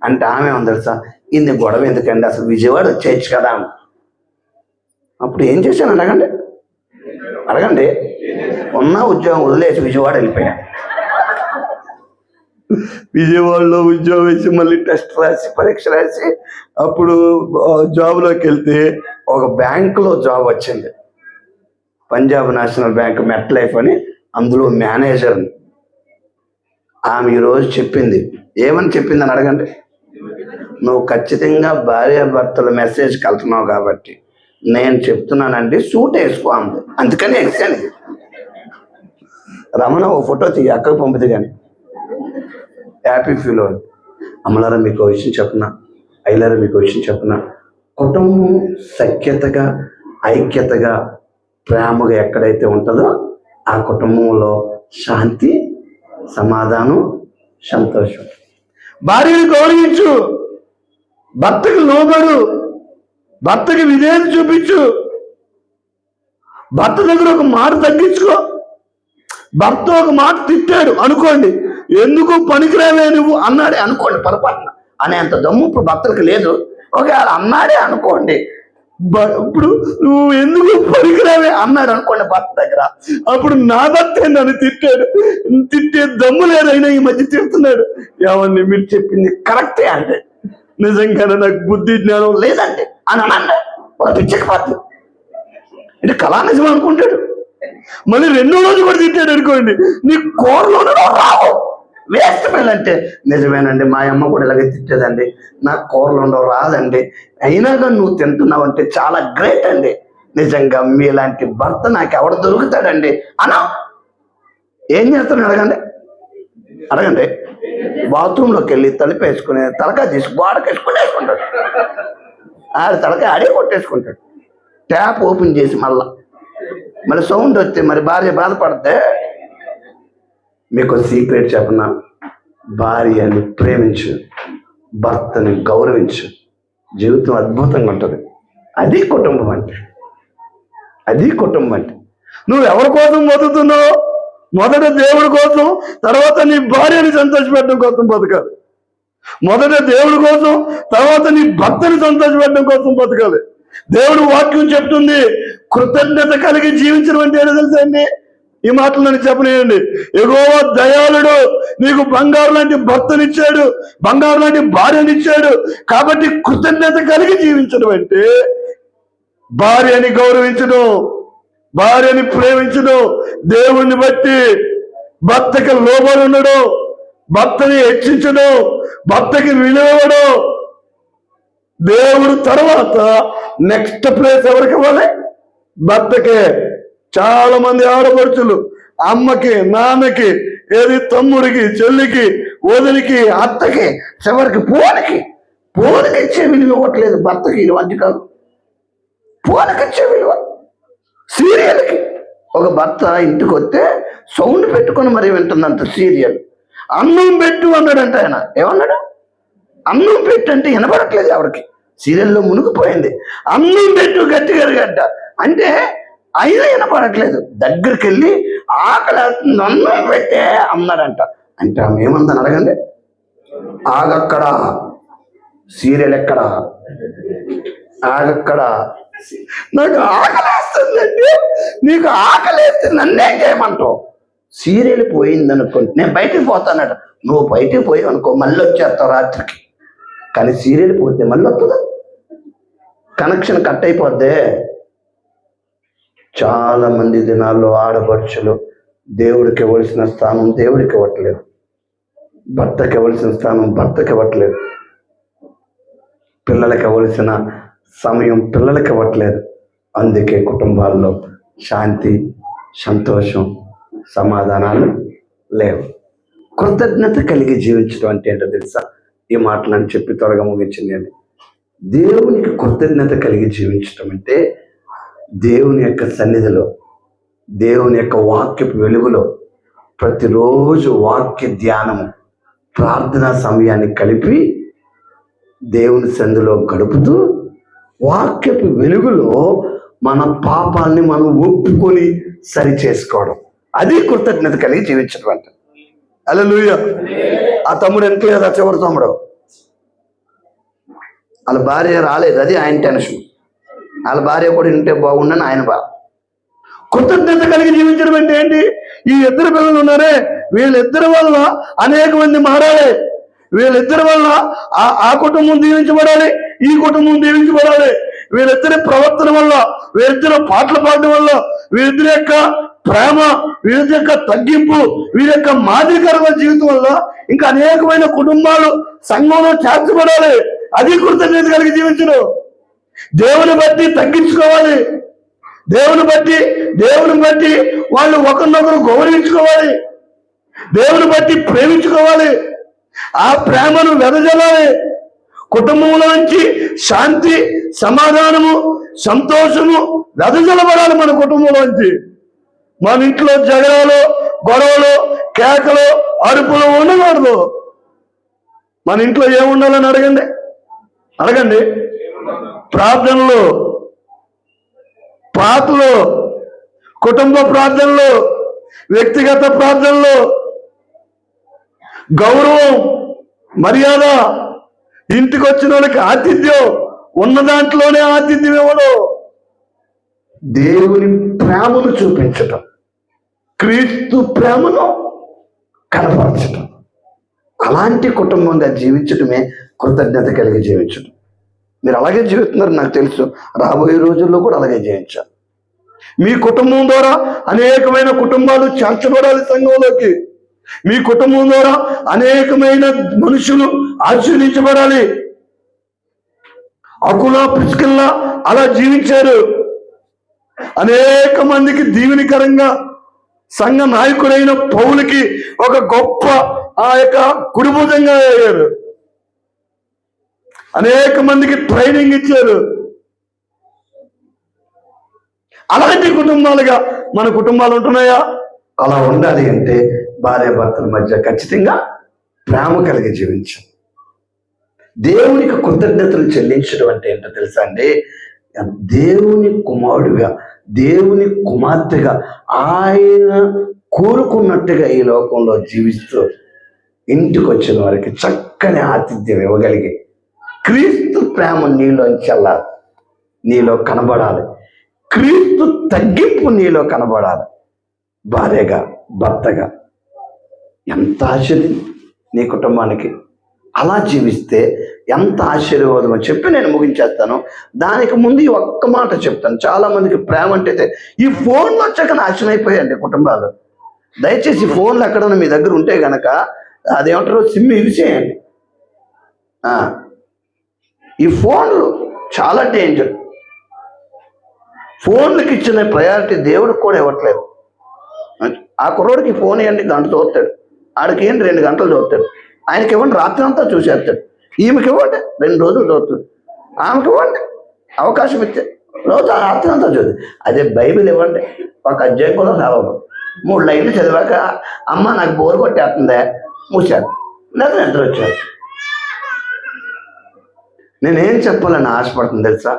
అంటే ఆమె ఏమని తెలుసా, ఇన్ని గొడవ ఎందుకండి, అసలు విజయవాడ వచ్చేయచ్చు కదా. అప్పుడు ఏం చేశాను అడగండి, అడగండి. ఉన్న ఉద్యోగం వదిలేసి విజయవాడ వెళ్ళిపోయా. విజయవాడలో ఉద్యోగం వేసి మళ్ళీ టెస్ట్ రాసి పరీక్ష రాసి అప్పుడు జాబ్లోకి వెళ్తే ఒక బ్యాంకులో జాబ్ వచ్చింది, Punjab national bank Met Life అని. అందులో మేనేజర్. ఆమె ఈరోజు చెప్పింది, ఏమని చెప్పిందని అడగండి. నువ్వు ఖచ్చితంగా భార్యాభర్తల మెసేజ్కి వెళ్తున్నావు కాబట్టి నేను చెప్తున్నానండి, సూట్ వేసుకో అంది. అందుకని వేసాను. రమణ ఓ ఫోటో తీయ అక్కకు పంపితే కానీ హ్యాపీ ఫీల్ అవుద్ది. అమ్మలారా మీకు విషయం చెప్పనా, అయ్యలారా మీకు విషయం చెప్పనా, కుటుంబం సఖ్యతగా ఐక్యతగా ప్రేమగా ఎక్కడైతే ఉంటుందో ఆ కుటుంబంలో శాంతి, సమాధానం, సంతోషం. భార్యని గౌరవించు, భర్తకి లోబడు, భర్తకి విధేయత చూపించు, భర్త దగ్గర ఒక మాట తగ్గించుకో. భర్త ఒక మాట తిట్టాడు అనుకోండి, ఎందుకు పనికిరావే నువ్వు అన్నాడే అనుకోండి, పొరపాటున అనేంత దమ్ము ఇప్పుడు భర్తలకు లేదు. ఒకవేళ అన్నాడే అనుకోండి, ఇప్పుడు నువ్వు ఎందుకు పనికిరావే అన్నాడు అనుకోండి భర్త దగ్గర, అప్పుడు నా భర్త నన్ను తిట్టాడు, తిట్టే దమ్ము లేదైనా ఈ మధ్య తిడుతున్నాడు, ఏమండి మీరు చెప్పింది కరెక్టే అంటే, నిజంగానే నాకు బుద్ధి జ్ఞానం లేదండి అని అనండి. ఒక పిచ్చకపోతుంది అంటే కళా నిజం అనుకుంటాడు. మళ్ళీ రెండో రోజు కూడా తిట్టాడు అనుకోండి, నీ కూరలోనే రావు వేస్ట్ అంటే, నిజమేనండి మా అమ్మ కూడా ఇలాగే తిట్టేదండి, నాకు కూరలు ఉండవు రాదండి, అయినా కానీ నువ్వు తింటున్నావంటే చాలా గ్రేట్ అండి, నిజంగా మీలాంటి భర్త నాకు ఎవడు దొరుకుతాడండి అనా. ఏం చేస్తాడు అడగండి, అడగండి. బాత్రూంలోకి వెళ్ళి తలుపు వేసుకుని తలకాయ తీసి గోడకేసుకుని వేసుకుంటాడు, ఆడి తలకాయ ఆడే కొట్టేసుకుంటాడు, ట్యాప్ ఓపెన్ చేసి మళ్ళీ సౌండ్ వస్తే మరి భార్య బాధపడితే. మీకు సీక్రెట్ చెప్పనా, భార్యని ప్రేమించు, భర్తని గౌరవించు, జీవితం అద్భుతంగా ఉంటుంది. అది కుటుంబం అంటే, అది కుటుంబం అంటే. నువ్వు ఎవరి కోసం బతుకుతున్నావు? మొదట దేవుడి కోసం, తర్వాత నీ భార్యని సంతోషపెట్టడం కోసం బతకాలి. మొదట దేవుడి కోసం, తర్వాత నీ భర్తని సంతోషపెట్టడం కోసం బతకాలి. దేవుడు వాక్యం చెప్తుంది, కృతజ్ఞత కలిగి జీవించడం అంటే ఏంటో తెలుసా అండి? ఈ మాటలు నన్ను చెప్పలేయండి. యెహోవా దయాళుడు, నీకు బంగారు లాంటి భర్తనిచ్చాడు, బంగారు లాంటి భార్యనిచ్చాడు, కాబట్టి కృతజ్ఞత కలిగి జీవించడం అంటే భార్యని గౌరవించడం, భార్యని ప్రేమించడం, దేవుణ్ణి బట్టి భర్తకి లోబడి ఉండడం, భర్తని హెచ్చించడం, భర్తకి విలువడం. దేవుడు తర్వాత నెక్స్ట్ ప్లేస్ ఎవరికి ఇవ్వాలి? భర్తకే. చాలా మంది ఆడపడుచులు అమ్మకి, నాన్నకి, ఏది తమ్ముడికి, చెల్లికి, వదిలికి, అత్తకి, చివరికి ఫోన్కి ఇచ్చే విలువ ఇవ్వట్లేదు భర్తకి. ఈ మధ్యకాలం ఫోన్కి ఇచ్చే విలువ, సీరియల్కి. ఒక భర్త ఇంటికి వస్తే సౌండ్ పెట్టుకొని మరీ వింటుందంట సీరియల్. అన్నం పెట్టు అన్నాడంట ఆయన. ఏమన్నాడు? అన్నం పెట్టు అంటే వినపడట్లేదు ఆవిడకి, సీరియల్లో మునిగిపోయింది. అన్నం పెట్టు గట్టిగా గడ్డ అంటే అయినా వినపడట్లేదు. దగ్గరికి వెళ్ళి ఆకలి అన్నం పెట్టే అన్నాడంట. అంటే ఆమె ఏమందని అడగండి, ఆగక్కడ, సీరియల్ ఎక్కడ, ఆగక్కడ, నాకు ఆకలేస్తుందండి. నీకు ఆకలేస్తే నన్నేం చేయమంటావు? సీరియల్ పోయింది అనుకోండి, నేను బయటికి పోతానట. నువ్వు బయటికి పోయావు అనుకో, మళ్ళీ వచ్చేస్తావు రాత్రికి. కానీ సీరియల్ పోతే మళ్ళీ వస్తుందా? కనెక్షన్ కట్ అయిపోద్దే. చాలా మంది దినాల్లో ఆడపడుచులు దేవుడికి ఇవ్వాల్సిన స్థానం దేవుడికి ఇవ్వట్లేదు, భర్తకి ఇవ్వాల్సిన స్థానం భర్తకి ఇవ్వట్లేదు, పిల్లలకి ఇవ్వాల్సిన సమయం పిల్లలకి ఇవ్వట్లేదు. అందుకే కుటుంబాల్లో శాంతి, సంతోషం, సమాధానాలు లేవు. కృతజ్ఞత కలిగి జీవించడం అంటే ఏంటో తెలుసా? ఈ మాటలను చెప్పి త్వరగా ముగించింది అని. దేవునికి కృతజ్ఞత కలిగి జీవించడం అంటే దేవుని యొక్క సన్నిధిలో, దేవుని యొక్క వాక్యపు వెలుగులో ప్రతిరోజు వాక్య ధ్యానము, ప్రార్థనా సమయాన్ని కలిపి దేవుని సన్నిధిలో గడుపుతూ వాక్యపు వెలుగులో మన పాపాన్ని మనం ఒప్పుకొని సరి చేసుకోవడం, అది కృతజ్ఞత కలిగి జీవించడం అంటే. హల్లెలూయా. ఆ తమ్ముడు ఎంత లేదా, చివరి తమ్ముడు వాళ్ళ భార్య రాలేదు, అది ఆయన టెన్షన్. వాళ్ళ భార్య కూడా ఇంటే బాగుండని ఆయన బాధ. కృతజ్ఞత కలిగి జీవించడం అంటే ఏంటి? ఈ ఇద్దరు పిల్లలు ఉన్నారే, వీళ్ళిద్దరి వల్ల అనేక మంది మారాలి. వీళ్ళిద్దరి వల్ల ఆ కుటుంబం దీవించబడాలి, ఈ కుటుంబం దీవించబడాలి. వీళ్ళిద్దరి ప్రవర్తన వల్ల, వీళ్ళిద్దరు పాటలు పాడడం వల్ల, వీళ్ళిద్దరి యొక్క ప్రేమ, వీళ్ళిద్దరి యొక్క తగ్గింపు, వీరి యొక్క మాదిరికరమైన జీవితం వల్ల ఇంకా అనేకమైన కుటుంబాలు సంఘంలో చేర్చబడాలి. అది కృతజ్ఞత కలిగి జీవించడం. దేవుని బట్టి తగ్గించుకోవాలి, దేవుని బట్టి వాళ్ళు ఒకరినొకరు గౌరవించుకోవాలి, దేవుని బట్టి ప్రేమించుకోవాలి. ఆ ప్రేమను వెదజల్లాలి. కుటుంబంలోంచి శాంతి, సమాధానము, సంతోషము వెదజల్లబడాలి మన కుటుంబంలోంచి. మన ఇంట్లో జగడాలు, గొడవలు, కేకలు, అరుపులు ఉండకూడదు. మన ఇంట్లో ఏముండాలని అడగండి. ప్రార్థనలు, పాటలు, కుటుంబ ప్రార్థనలు, వ్యక్తిగత ప్రార్థనలు, గౌరవం, మర్యాద, ఇంటికి వచ్చిన వాళ్ళకి ఆతిథ్యం, ఉన్న దాంట్లోనే ఆతిథ్యం ఇవ్వడం, దేవుని ప్రేమను చూపించటం, క్రీస్తు ప్రేమను కనపరచటం. అలాంటి కుటుంబంగా జీవించటమే కృతజ్ఞత కలిగి జీవించటం. మీరు అలాగే జీవిస్తున్నారు నాకు తెలుసు. రాబోయే రోజుల్లో కూడా అలాగే జీవించాలి. మీ కుటుంబం ద్వారా అనేకమైన కుటుంబాలు చేర్చబడాలి సంఘంలోకి. మీ కుటుంబం ద్వారా అనేకమైన మనుషులు ఆశీర్వదించబడాలి. అకులా ప్రిస్కిల్లా అలా జీవించారు. అనేక మందికి దీవెనికరంగా సంఘ నాయకుడైన పౌలుకి ఒక గొప్ప ఆ యొక్క కుడిభుజంగా అయ్యారు. అనేక మందికి ట్రైనింగ్ ఇచ్చారు. అలాంటి కుటుంబాలుగా మన కుటుంబాలు ఉంటున్నాయా? అలా ఉండాలి అంటే భార్యాభర్తల మధ్య ఖచ్చితంగా ప్రేమ కలిగి జీవించాం. దేవునికి కృతజ్ఞతలు చెల్లించడం అంటే ఏంటో తెలుసా అండి? దేవుని కుమారుడుగా, దేవుని కుమార్తెగా ఆయన కోరుకున్నట్టుగా ఈ లోకంలో జీవిస్తూ ఇంటికి వచ్చిన వారికి చక్కని ఆతిథ్యం ఇవ్వగలిగి క్రీస్తు ప్రేమ నీలోంచి వెళ్ళాలి, నీలో కనబడాలి. క్రీస్తు తగ్గింపు నీలో కనబడాలి. భార్యగా, భర్తగా ఎంత ఆశ్చర్యం నీ కుటుంబానికి. అలా జీవిస్తే ఎంత ఆశీర్వాదమో చెప్పి నేను ముగించేస్తాను. దానికి ముందు ఈ ఒక్క మాట చెప్తాను. చాలా మందికి ప్రేమ అంటే ఈ ఫోన్లు వచ్చాక నాశనం అయిపోయాయండి కుటుంబాలు. దయచేసి ఫోన్లు ఎక్కడన్నా మీ దగ్గర ఉంటే గనక అదేమంటారు, సిమ్ ఇరిచేయండి. ఈ ఫోన్లు చాలా డేంజర్. ఫోన్లకి ఇచ్చిన ప్రయారిటీ దేవుడికి కూడా ఇవ్వట్లేదు. ఆ కుర్రోడికి ఫోన్ ఇవ్వండి, గంట చూస్తాడు. ఆడికి ఏంటి 2 గంటలు చూస్తాడు. ఆయనకి ఇవ్వండి, రాత్రి అంతా చూసేస్తాడు. ఈమెకి ఇవ్వండి, 2 రోజులు చూస్తుంది. ఆమెకి ఇవ్వండి, అవకాశం ఇస్తే రోజు రాత్రి అంతా చూద్ది. అదే బైబిల్ ఇవ్వండి, ఒక అధ్యాయం కూడా చదవదు. 3 లైన్లు చదివాక అమ్మ నాకు బోరు కొట్టేస్తుందే మూసాడు, లేదా నిద్ర వచ్చాడు. నేనేం చెప్పాలని ఆశపడుతుంది తెలుసా?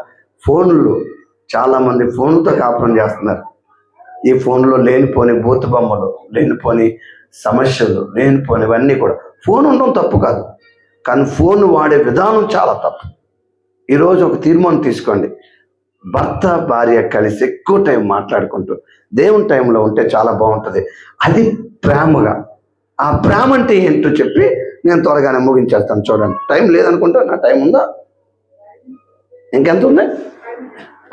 ఫోన్లు, చాలామంది ఫోన్తో కాపురం చేస్తున్నారు. ఈ ఫోన్లో లేనిపోని బూత్ బొమ్మలు, లేనిపోని సమస్యలు, లేనిపోనివన్నీ కూడా. ఫోన్ ఉండడం తప్పు కాదు, కానీ ఫోన్ వాడే విధానం చాలా తప్పు. ఈరోజు ఒక తీర్మానం తీసుకోండి. భర్త భార్య కలిసి ఎక్కువ టైం మాట్లాడుకుంటూ దేవుని టైంలో ఉంటే చాలా బాగుంటుంది. అది ప్రేమగా. ఆ ప్రేమ అంటే ఏంటో చెప్పి నేను త్వరగానే ముగించేస్తాను. చూడండి, టైం లేదనుకుంటా. నా టైం ఉందా? ఇంకెంత ఉంది?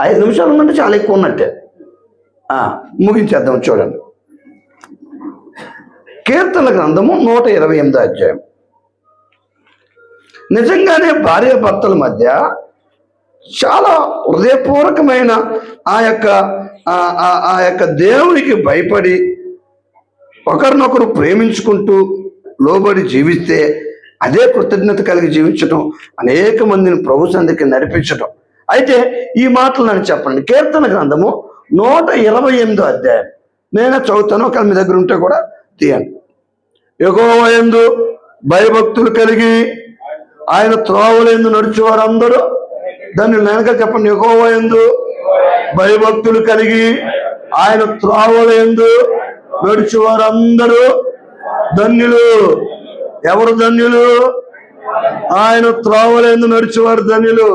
5 నిమిషాలు ఉందంటే చాలా ఎక్కువ ఉన్నట్టే. ముగించేద్దాం. చూడండి, కీర్తన గ్రంథము 128వ అధ్యాయం. నిజంగానే భార్య భర్తల మధ్య చాలా హృదయపూర్వకమైన ఆ యొక్క దేవునికి భయపడి ఒకరినొకరు ప్రేమించుకుంటూ లోబడి జీవిస్తే అదే కృతజ్ఞత కలిగి జీవించడం, అనేక మందిని ప్రభు సంధికి నడిపించడం. అయితే ఈ మాటలు నన్ను చెప్పండి. కీర్తన గ్రంథము 128వ అధ్యాయం నేనే చదువుతాను, ఒకవేళ మీ దగ్గర ఉంటే కూడా తీయండి. యెహోవా యందు భయభక్తులు కలిగి ఆయన త్రోవలందు నడిచేవారందరూ ధన్యులు. వెనక చెప్పండి, యెహోవా యందు భయభక్తులు కలిగి ఆయన త్రోవలందు నడిచేవారందరూ ధన్యులు. ఎవరు ధన్యులు? ఆయన త్రోవలందు నడిచేవారు ధన్యులు.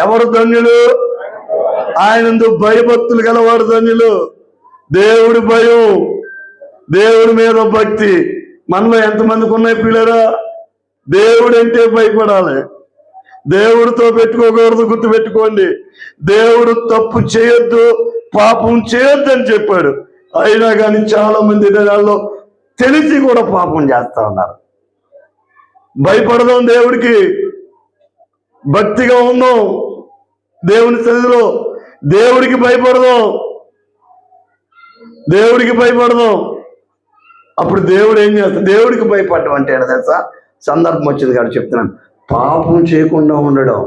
ఎవరు ధన్యులు? ఆయనందు భయభక్తులు గలవారు ధన్యులు. దేవుడి భయం, దేవుడి మీద భక్తి మనలో ఎంతమందికి ఉన్నాయి పిల్లరా? దేవుడు అంటే భయపడాలి. దేవుడితో పెట్టుకోకూడదు, గుర్తుపెట్టుకోండి. దేవుడు తప్పు చేయొద్దు, పాపం చేయొద్దు అని చెప్పాడు. అయినా కానీ చాలా మంది దినాల్లో తెలిసి కూడా పాపం చేస్తా ఉన్నారు. భయపడదాం, దేవుడికి భక్తిగా ఉందాం, దేవుని సన్నిధిలో దేవుడికి భయపడదాం, దేవుడికి భయపడదాం. అప్పుడు దేవుడు ఏం చేస్తాడు? దేవుడికి భయపడడం అంటే ఏంటో తెలుసా? సందర్భం వచ్చింది కాబట్టి చెప్తున్నాను. పాపం చేయకుండా ఉండడం,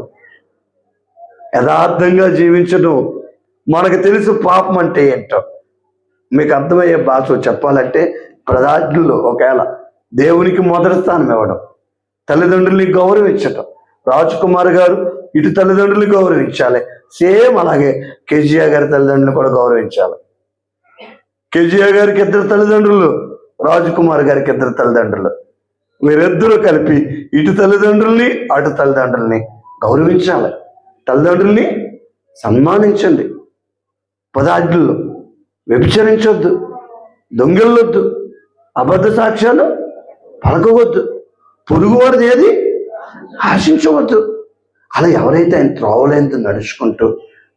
యథార్థంగా జీవించడం. మనకు తెలుసు పాపం అంటే ఏంటో. మీకు అర్థమయ్యే భాష చెప్పాలంటే ప్రజల్లో ఒకవేళ దేవునికి మొదటి స్థానం ఇవ్వడం, తల్లిదండ్రుల్ని గౌరవించటం. రాజ్ కుమార్ గారు ఇటు తల్లిదండ్రులు గౌరవించాలి, సేమ్ అలాగే కేజీఆర్ గారి తల్లిదండ్రులు కూడా గౌరవించాలి. కేజీఆర్ గారికి 2 తల్లిదండ్రులు, రాజ్ కుమార్ గారికి 2 తల్లిదండ్రులు. వీరిద్దరూ కలిపి ఇటు తల్లిదండ్రుల్ని అటు తల్లిదండ్రుల్ని గౌరవించాలి. తల్లిదండ్రుల్ని సన్మానించండి. పదార్థుల్లో వ్యభిచరించొద్దు, దొంగిల్లొద్దు, అబద్ధ సాక్ష్యాలు పలకవద్దు, పొరుగువారిది ఏది ఆశించవద్దు. అలా ఎవరైతే ఆయన త్రోవలేందు నడుచుకుంటూ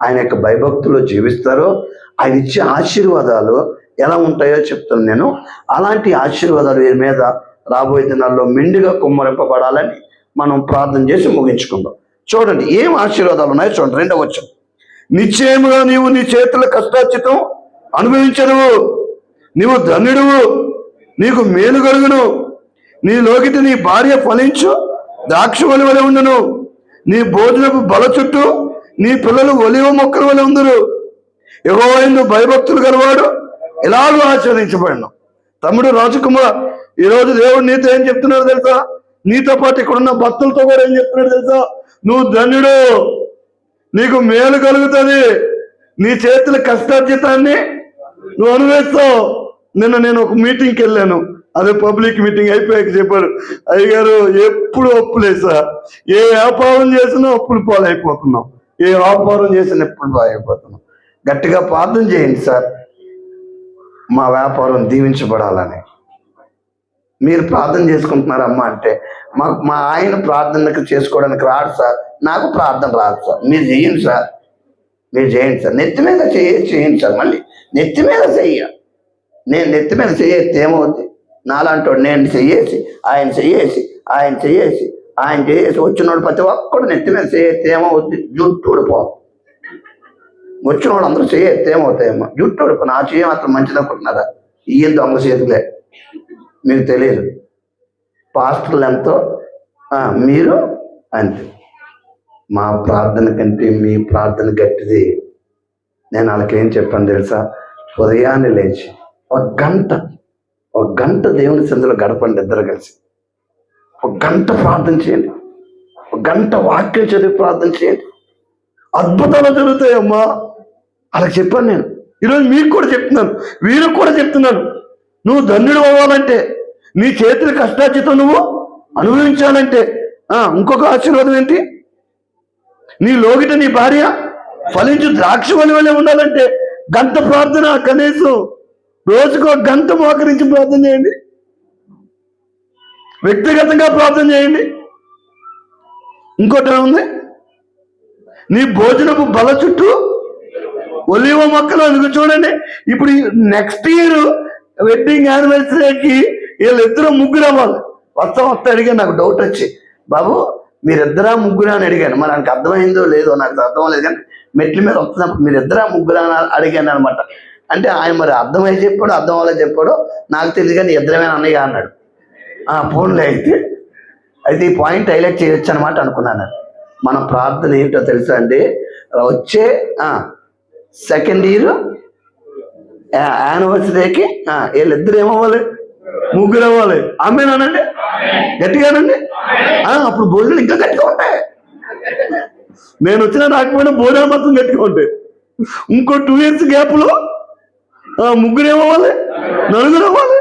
ఆయన యొక్క భయభక్తులు జీవిస్తారో ఆయన ఇచ్చే ఆశీర్వాదాలు ఎలా ఉంటాయో చెప్తాను నేను. అలాంటి ఆశీర్వాదాలు వీరి మీద రాబోయే దినాల్లో మెండుగా కుమ్మరింపబడాలని మనం ప్రార్థన చేసి ముగించుకుందాం. చూడండి ఏం ఆశీర్వాదాలు ఉన్నాయో చూడండి. 2వ వచనం, నిశ్చయముగా నీవు నీ చేతుల కష్టార్జితం అనుభవించదువు, నీవు ధన్యుడువు, నీకు మేలు కలుగును, నీ లోకిటి నీ భార్య ఫలించు ద్రాక్షవల్లి వలె ఉండును, నీ భోజనపు బల చుట్టూ నీ పిల్లలు ఒలివ మొక్కల వలె ఉందురు. యెహోవా యందు భయభక్తులు గలవాడు ఎలాగూ ఆచరించబడను. తమ్ముడు రాజకుమార్, ఈరోజు దేవుడు నీతో ఏం చెప్తున్నాడు తెలుసా? నీతో పాటు ఇక్కడున్న భక్తులతో కూడా ఏం చెప్తున్నాడు తెలుసా? నువ్వు ధన్యుడు, నీకు మేలు కలుగుతుంది, నీ చేతుల కష్టార్జితాన్ని నువ్వు అనుభవిస్తావు. నిన్న నేను ఒక మీటింగ్కి వెళ్ళాను, అదే పబ్లిక్ మీటింగ్ అయిపోయాక చెప్పారు, అయ్యగారు ఎప్పుడు అప్పులే సార్, ఏ వ్యాపారం చేసినా అప్పులు పాలైపోతున్నాం, ఏ వ్యాపారం చేసినా ఎప్పుడు పాలైపోతున్నాం. గట్టిగా ప్రార్థన చేయండి సార్, మా వ్యాపారం దీవించబడాలని. మీరు ప్రార్థన చేసుకుంటున్నారమ్మా అంటే మా ఆయన ప్రార్థనకు చేసుకోవడానికి రాడు సార్, నాకు ప్రార్థన రాదు సార్. మీరు చేయండి సార్, మీరు చేయండి సార్, నెత్తి మీద చేయండి సార్. మళ్ళీ నెత్తి మీద చెయ్య, నేను నెత్తి మీద చెయ్యేస్తే ఏమవుద్ది? నాలాంటి నేను చెయ్యేసి ఆయన చేసి వచ్చినోడు ప్రతి ఒక్కడు నెత్తి మీద చేస్తే ఏమవుద్ది? జుట్టు ఊడిపో. వచ్చినోడు అందరూ చేస్తే ఏమవుతాయేమో? జుట్టు ఊడిపో. నా చేయ మాత్రం మంచిది అనుకుంటున్నారా? ఈయన దొంగ చేతులే, మీకు తెలియదు. పాస్టర్లు ఎంతో, మీరు అంతే. మా ప్రార్థన కంటే మీ ప్రార్థన గట్టిది. నేను వాళ్ళకేం చెప్పాను తెలుసా? ఉదయాన్నే లేచి ఒక గంట దేవుని సందులో గడపండి, ఇద్దరు కలిసి. ఒక గంట ప్రార్థన చేయండి, ఒక గంట వాక్యం చదివి ప్రార్థన చేయండి. అద్భుతాలు జరుగుతాయమ్మా. అలా చెప్పాను నేను. ఈరోజు మీకు కూడా చెప్తున్నాను, వీరికి కూడా చెప్తున్నాను. నువ్వు ధన్యుడు అవ్వాలంటే, నీ చేతుల కష్టార్జితం నువ్వు అనుభవించాలంటే ఇంకొక ఆశీర్వాదం ఏంటి? నీ లోగిట నీ భార్య ఫలించు ద్రాక్షవల్లి వలె ఉండాలంటే గంట ప్రార్థన, కనీసం రోజుకు ఒక గంట మోకరించి ప్రార్థన చేయండి. వ్యక్తిగతంగా ప్రార్థన చేయండి. ఇంకోటి ఏముంది? నీ భోజనపు బల చుట్టూ ఒలివ మొక్కలు అందుకు. చూడండి, ఇప్పుడు నెక్స్ట్ ఇయర్ వెడ్డింగ్ యానివర్సరీకి వీళ్ళిద్దరూ ముగ్గురు అవ్వాలి. వస్తా అడిగాను, నాకు డౌట్ వచ్చి, బాబు మీరిద్దరా ముగ్గురు అని అడిగాను. మరి నాకు అర్థమైందో లేదో నాకు అర్థం లేదు, కానీ మెట్ల మీద వస్తున్నప్పుడు మీరిద్దరా ముగ్గురు అని అడిగాను అనమాట. అంటే ఆయన మరి అర్థమై చెప్పాడు, అర్థం అవ్వలే చెప్పాడు నాకు తెలియదు, కానీ ఇద్దరమే అన్నయ్య అన్నాడు. ఫోన్లో అయితే ఈ పాయింట్ హైలైట్ చేయొచ్చు అనమాట అనుకున్నాను. మన ప్రార్థన ఏంటో తెలుసా అండి? వచ్చే సెకండ్ ఇయర్ యానివర్సరీకి వీళ్ళిద్దరు ఏమవ్వాలి? ముగ్గురు అవ్వాలి. ఆమెనానండి, గట్టిగానండి. అప్పుడు భోజనాలు ఇంకా గట్టిగా ఉంటాయి. నేను వచ్చినా రాకపోయినా భోజనాలు మాత్రం గట్టిగా ఉంటాయి. ఇంకో 2 years గ్యాప్లో ముగ్గురు ఏమవ్వాలి? నలుగురు అవ్వాలి.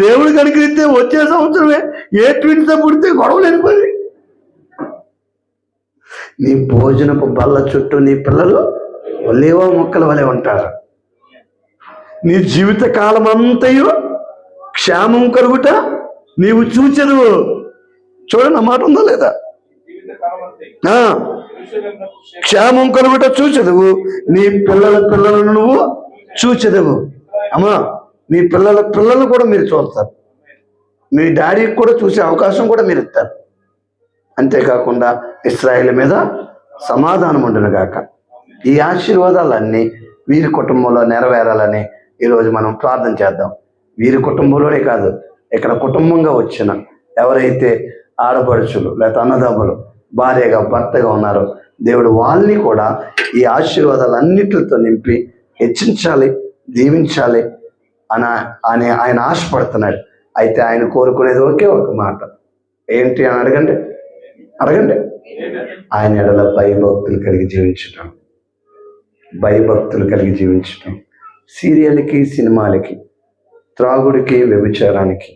దేవుడికి అనుకరిస్తే వచ్చే సంవత్సరమే ఏ ట్విన్స్ పుడితే గొడవలు వెళ్ళిపోయి. నీ భోజనపు బల్ల చుట్టూ నీ పిల్లలు ఒలివ మొక్కల వలె ఉంటారు. నీ జీవిత కాలం అంతయు క్షేమం కలుగుట నీవు చూచెదు. చూడండి, ఆ మాట ఉందా లేదా? క్షేమం కలుగుట చూచెదవు, నీ పిల్లలను నువ్వు చూచెదవు. అమ్మా, మీ పిల్లలను కూడా మీరు చూస్తారు, మీ డాడీకి కూడా చూసే అవకాశం కూడా మీరు ఇస్తారు. అంతేకాకుండా ఇశ్రాయేలు మీద సమాధానం ఉండును గాక. ఈ ఆశీర్వాదాలన్నీ వీరి కుటుంబంలో నెరవేరాలని ఈరోజు మనం ప్రార్థన చేద్దాం. వీరి కుటుంబంలోనే కాదు, ఇక్కడ కుటుంబంగా వచ్చిన ఎవరైతే ఆడపడుచులు లేకపోతే అన్నదమ్ములు భార్యగా భర్తగా ఉన్నారో దేవుడు వాళ్ళని కూడా ఈ ఆశీర్వాదాలన్నిటితో నింపి హెచ్చించాలి, దీవించాలి అని ఆయన ఆశపడుతున్నాడు. అయితే ఆయన కోరుకునేది ఒకే ఒక మాట, ఏంటి అని అడగండి. ఆయన ఎడల భయభక్తులు కలిగి జీవించటం, భయభక్తులు కలిగి జీవించటం. సీరియల్కి, సినిమాలకి, త్రాగుడికి, వ్యభిచారానికి,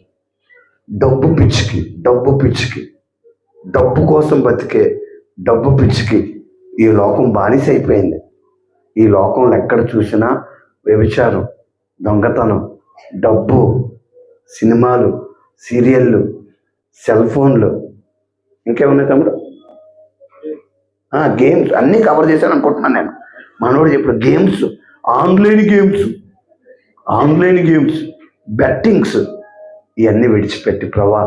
డబ్బు పిచ్చికి, డబ్బు కోసం బతికే డబ్బు పిచ్చికి ఈ లోకం బానిస అయిపోయింది. ఈ లోకంలో ఎక్కడ చూసినా వ్యభిచారం, దొంగతనం, డబ్బు, సినిమాలు, సీరియళ్ళు, సెల్ ఫోన్లు, ఇంకేమున్నాయి తమ్ముడు? గేమ్స్ అన్నీ కవర్ చేశాను అనుకుంటున్నాను నేను. మనోడు చెప్పిన గేమ్స్, ఆన్లైన్ గేమ్స్, బెట్టింగ్స్, ఇవన్నీ విడిచిపెట్టి ప్రభా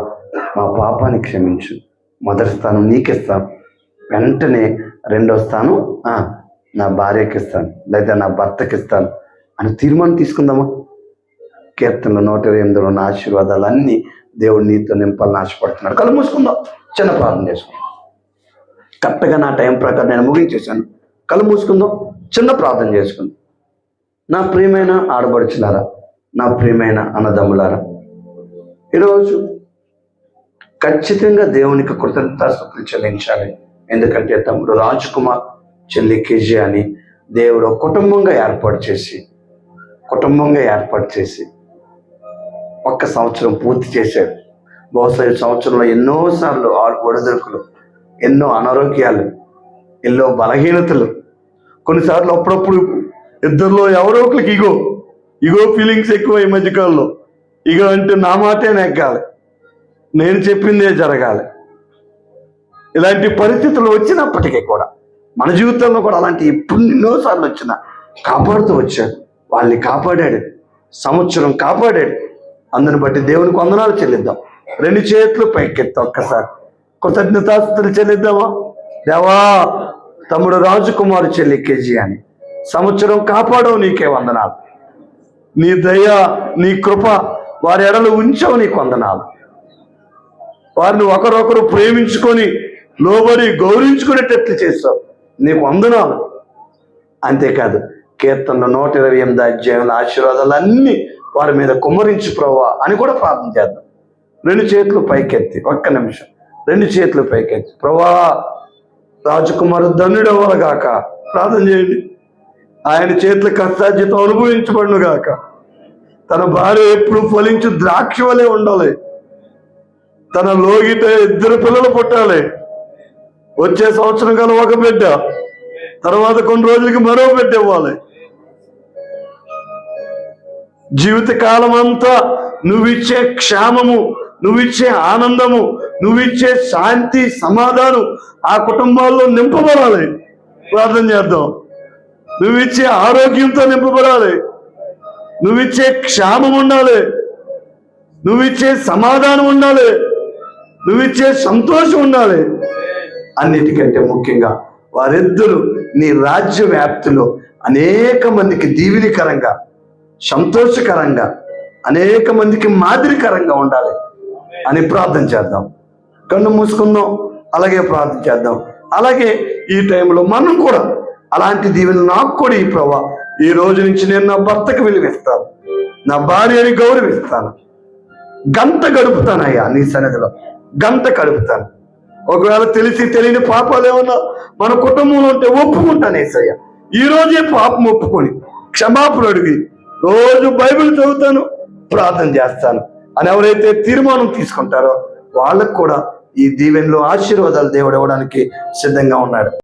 మా పాపాన్ని క్షమించు, మొదటి స్థానం నీకిస్తాను, వెంటనే రెండో స్థానం నా భార్యకి ఇస్తాను లేదా నా భర్తకి ఇస్తాను అని తీర్మానం తీసుకుందామా? కీర్తనలు 128 ఉన్న ఆశీర్వాదాలన్నీ దేవుడు నీతో నింపాలని ఆశపడుతున్నాడు. కళ్ళు మూసుకుందాం, చిన్న ప్రార్థన చేసుకుందాం. కరెక్ట్గా నా టైం ప్రకారం నేను ముగించేశాను. కళ్ళు మూసుకుందాం, చిన్న ప్రార్థన చేసుకుందాం. నా ప్రియమైన ఆడబడుచులారా, నా ప్రియమైన అన్నదమ్ములారా, ఈరోజు ఖచ్చితంగా దేవునికి కృతజ్ఞతాస్తుతులు చెల్లించాలి. ఎందుకంటే తమ్ముడు రాజ్ కుమార్, చెల్లి కేజీ అని దేవుడు కుటుంబంగా ఏర్పాటు చేసి 1 సంవత్సరం పూర్తి చేశాడు. బహుశా ఈ సంవత్సరంలో ఎన్నోసార్లు ఒడిదుడుకులు, ఎన్నో అనారోగ్యాలు, ఎన్నో బలహీనతలు, కొన్నిసార్లు అప్పుడప్పుడు ఇద్దరిలో ఎవరో ఒకరికి ఇగో ఫీలింగ్స్ ఎక్కువ. ఈ మధ్యకాలంలో ఇగో అంటే నా మాటే నెగ్గాలి, నేను చెప్పిందే జరగాలి. ఇలాంటి పరిస్థితులు వచ్చినప్పటికీ కూడా మన జీవితంలో కూడా అలాంటి ఎప్పుడు ఎన్నోసార్లు వచ్చినా కాపాడుతూ వచ్చాడు. వాళ్ళని కాపాడాడు, సంవత్సరం కాపాడాడు. అందుని బట్టి దేవునికి వందనాలు చెల్లిద్దాం. 2 చేతులు పైకెత్తాం, ఒక్కసారి కృతజ్ఞతాస్తుతులు చెల్లిద్దామా? దేవా, తమ్ముడు రాజకుమారు, చెల్లి కేజీ అని సంవత్సరం కాపాడవు, నీకే వందనాలు. నీ దయ, నీ కృప వారి ఎడలు ఉంచావు, నీకు వందనాలు. వారిని ఒకరొకరు ప్రేమించుకొని లోబడి గౌరవించుకునేటట్లు చేస్తావు, నీకు వందనాలు. అంతేకాదు కీర్తనలో 128 అధ్యాయంలో ఆశీర్వాదాలన్నీ వారి మీద కుమ్మరించు ప్రభువా అని కూడా ప్రార్థన చేద్దాం. 2 చేతులు పైకెత్తి, 1 నిమిషం 2 చేతులు పైకెత్తి, ప్రభువా రాజకుమారు ధన్యుడవ్వాలి గాక ప్రార్థన చేయండి. ఆయన చేతుల కష్టార్జితం అనుభవించబడును గాక. తన భార్య ఎప్పుడు ఫలించు ద్రాక్ష వలె ఉండాలి. తన లోగిట 2 పిల్లలు పుట్టాలి. వచ్చే సంవత్సరం కల 1 బిడ్డ, తర్వాత కొన్ని రోజులకి మరో బిడ్డ ఇవ్వాలి. జీవితకాలం అంతా నువ్విచ్చే క్షేమము, నువ్విచ్చే ఆనందము, నువ్విచ్చే శాంతి, సమాధానం ఆ కుటుంబాల్లో నింపబడాలి. ప్రార్థన చేద్దాం. నువ్విచ్చే ఆరోగ్యంతో నింపబడాలి, నువ్విచ్చే క్షేమం ఉండాలి, నువ్విచ్చే సమాధానం ఉండాలి, నువ్విచ్చే సంతోషం ఉండాలి. అన్నిటికంటే ముఖ్యంగా వారిద్దరూ నీ రాజ్య వ్యాప్తిలో అనేక మందికి దీవెనకరంగా, సంతోషకరంగా, అనేక మందికి మాదిరికరంగా ఉండాలి అని ప్రార్థన చేద్దాం. కన్ను మూసుకుందాం, అలాగే ప్రార్థన చేద్దాం. అలాగే ఈ టైంలో మనం కూడా అలాంటి దీవెనలు నాకు కూడా ఈ ప్రభా, ఈ రోజు నుంచి నేను నా భర్తకు విలువిస్తాను, నా భార్యని గౌరవిస్తాను, గంట గడుపుతానయ్యా నీ సన్నిధిలో, గంట గడుపుతాను. ఒకవేళ తెలిసి తెలియని పాపాలు ఏమన్నా మన కుటుంబంలో ఉంటే ఒప్పుకుంటాను యేసయ్య. ఈ రోజే పాపం ఒప్పుకొని క్షమాపణ అడిగి రోజు బైబిల్ చదువుతాను, ప్రార్థన చేస్తాను అని ఎవరైతే తీర్మానం తీసుకుంటారో వాళ్ళకు కూడా ఈ దీవెనలో ఆశీర్వాదాలు దేవుడు ఇవ్వడానికి సిద్ధంగా ఉన్నాడు.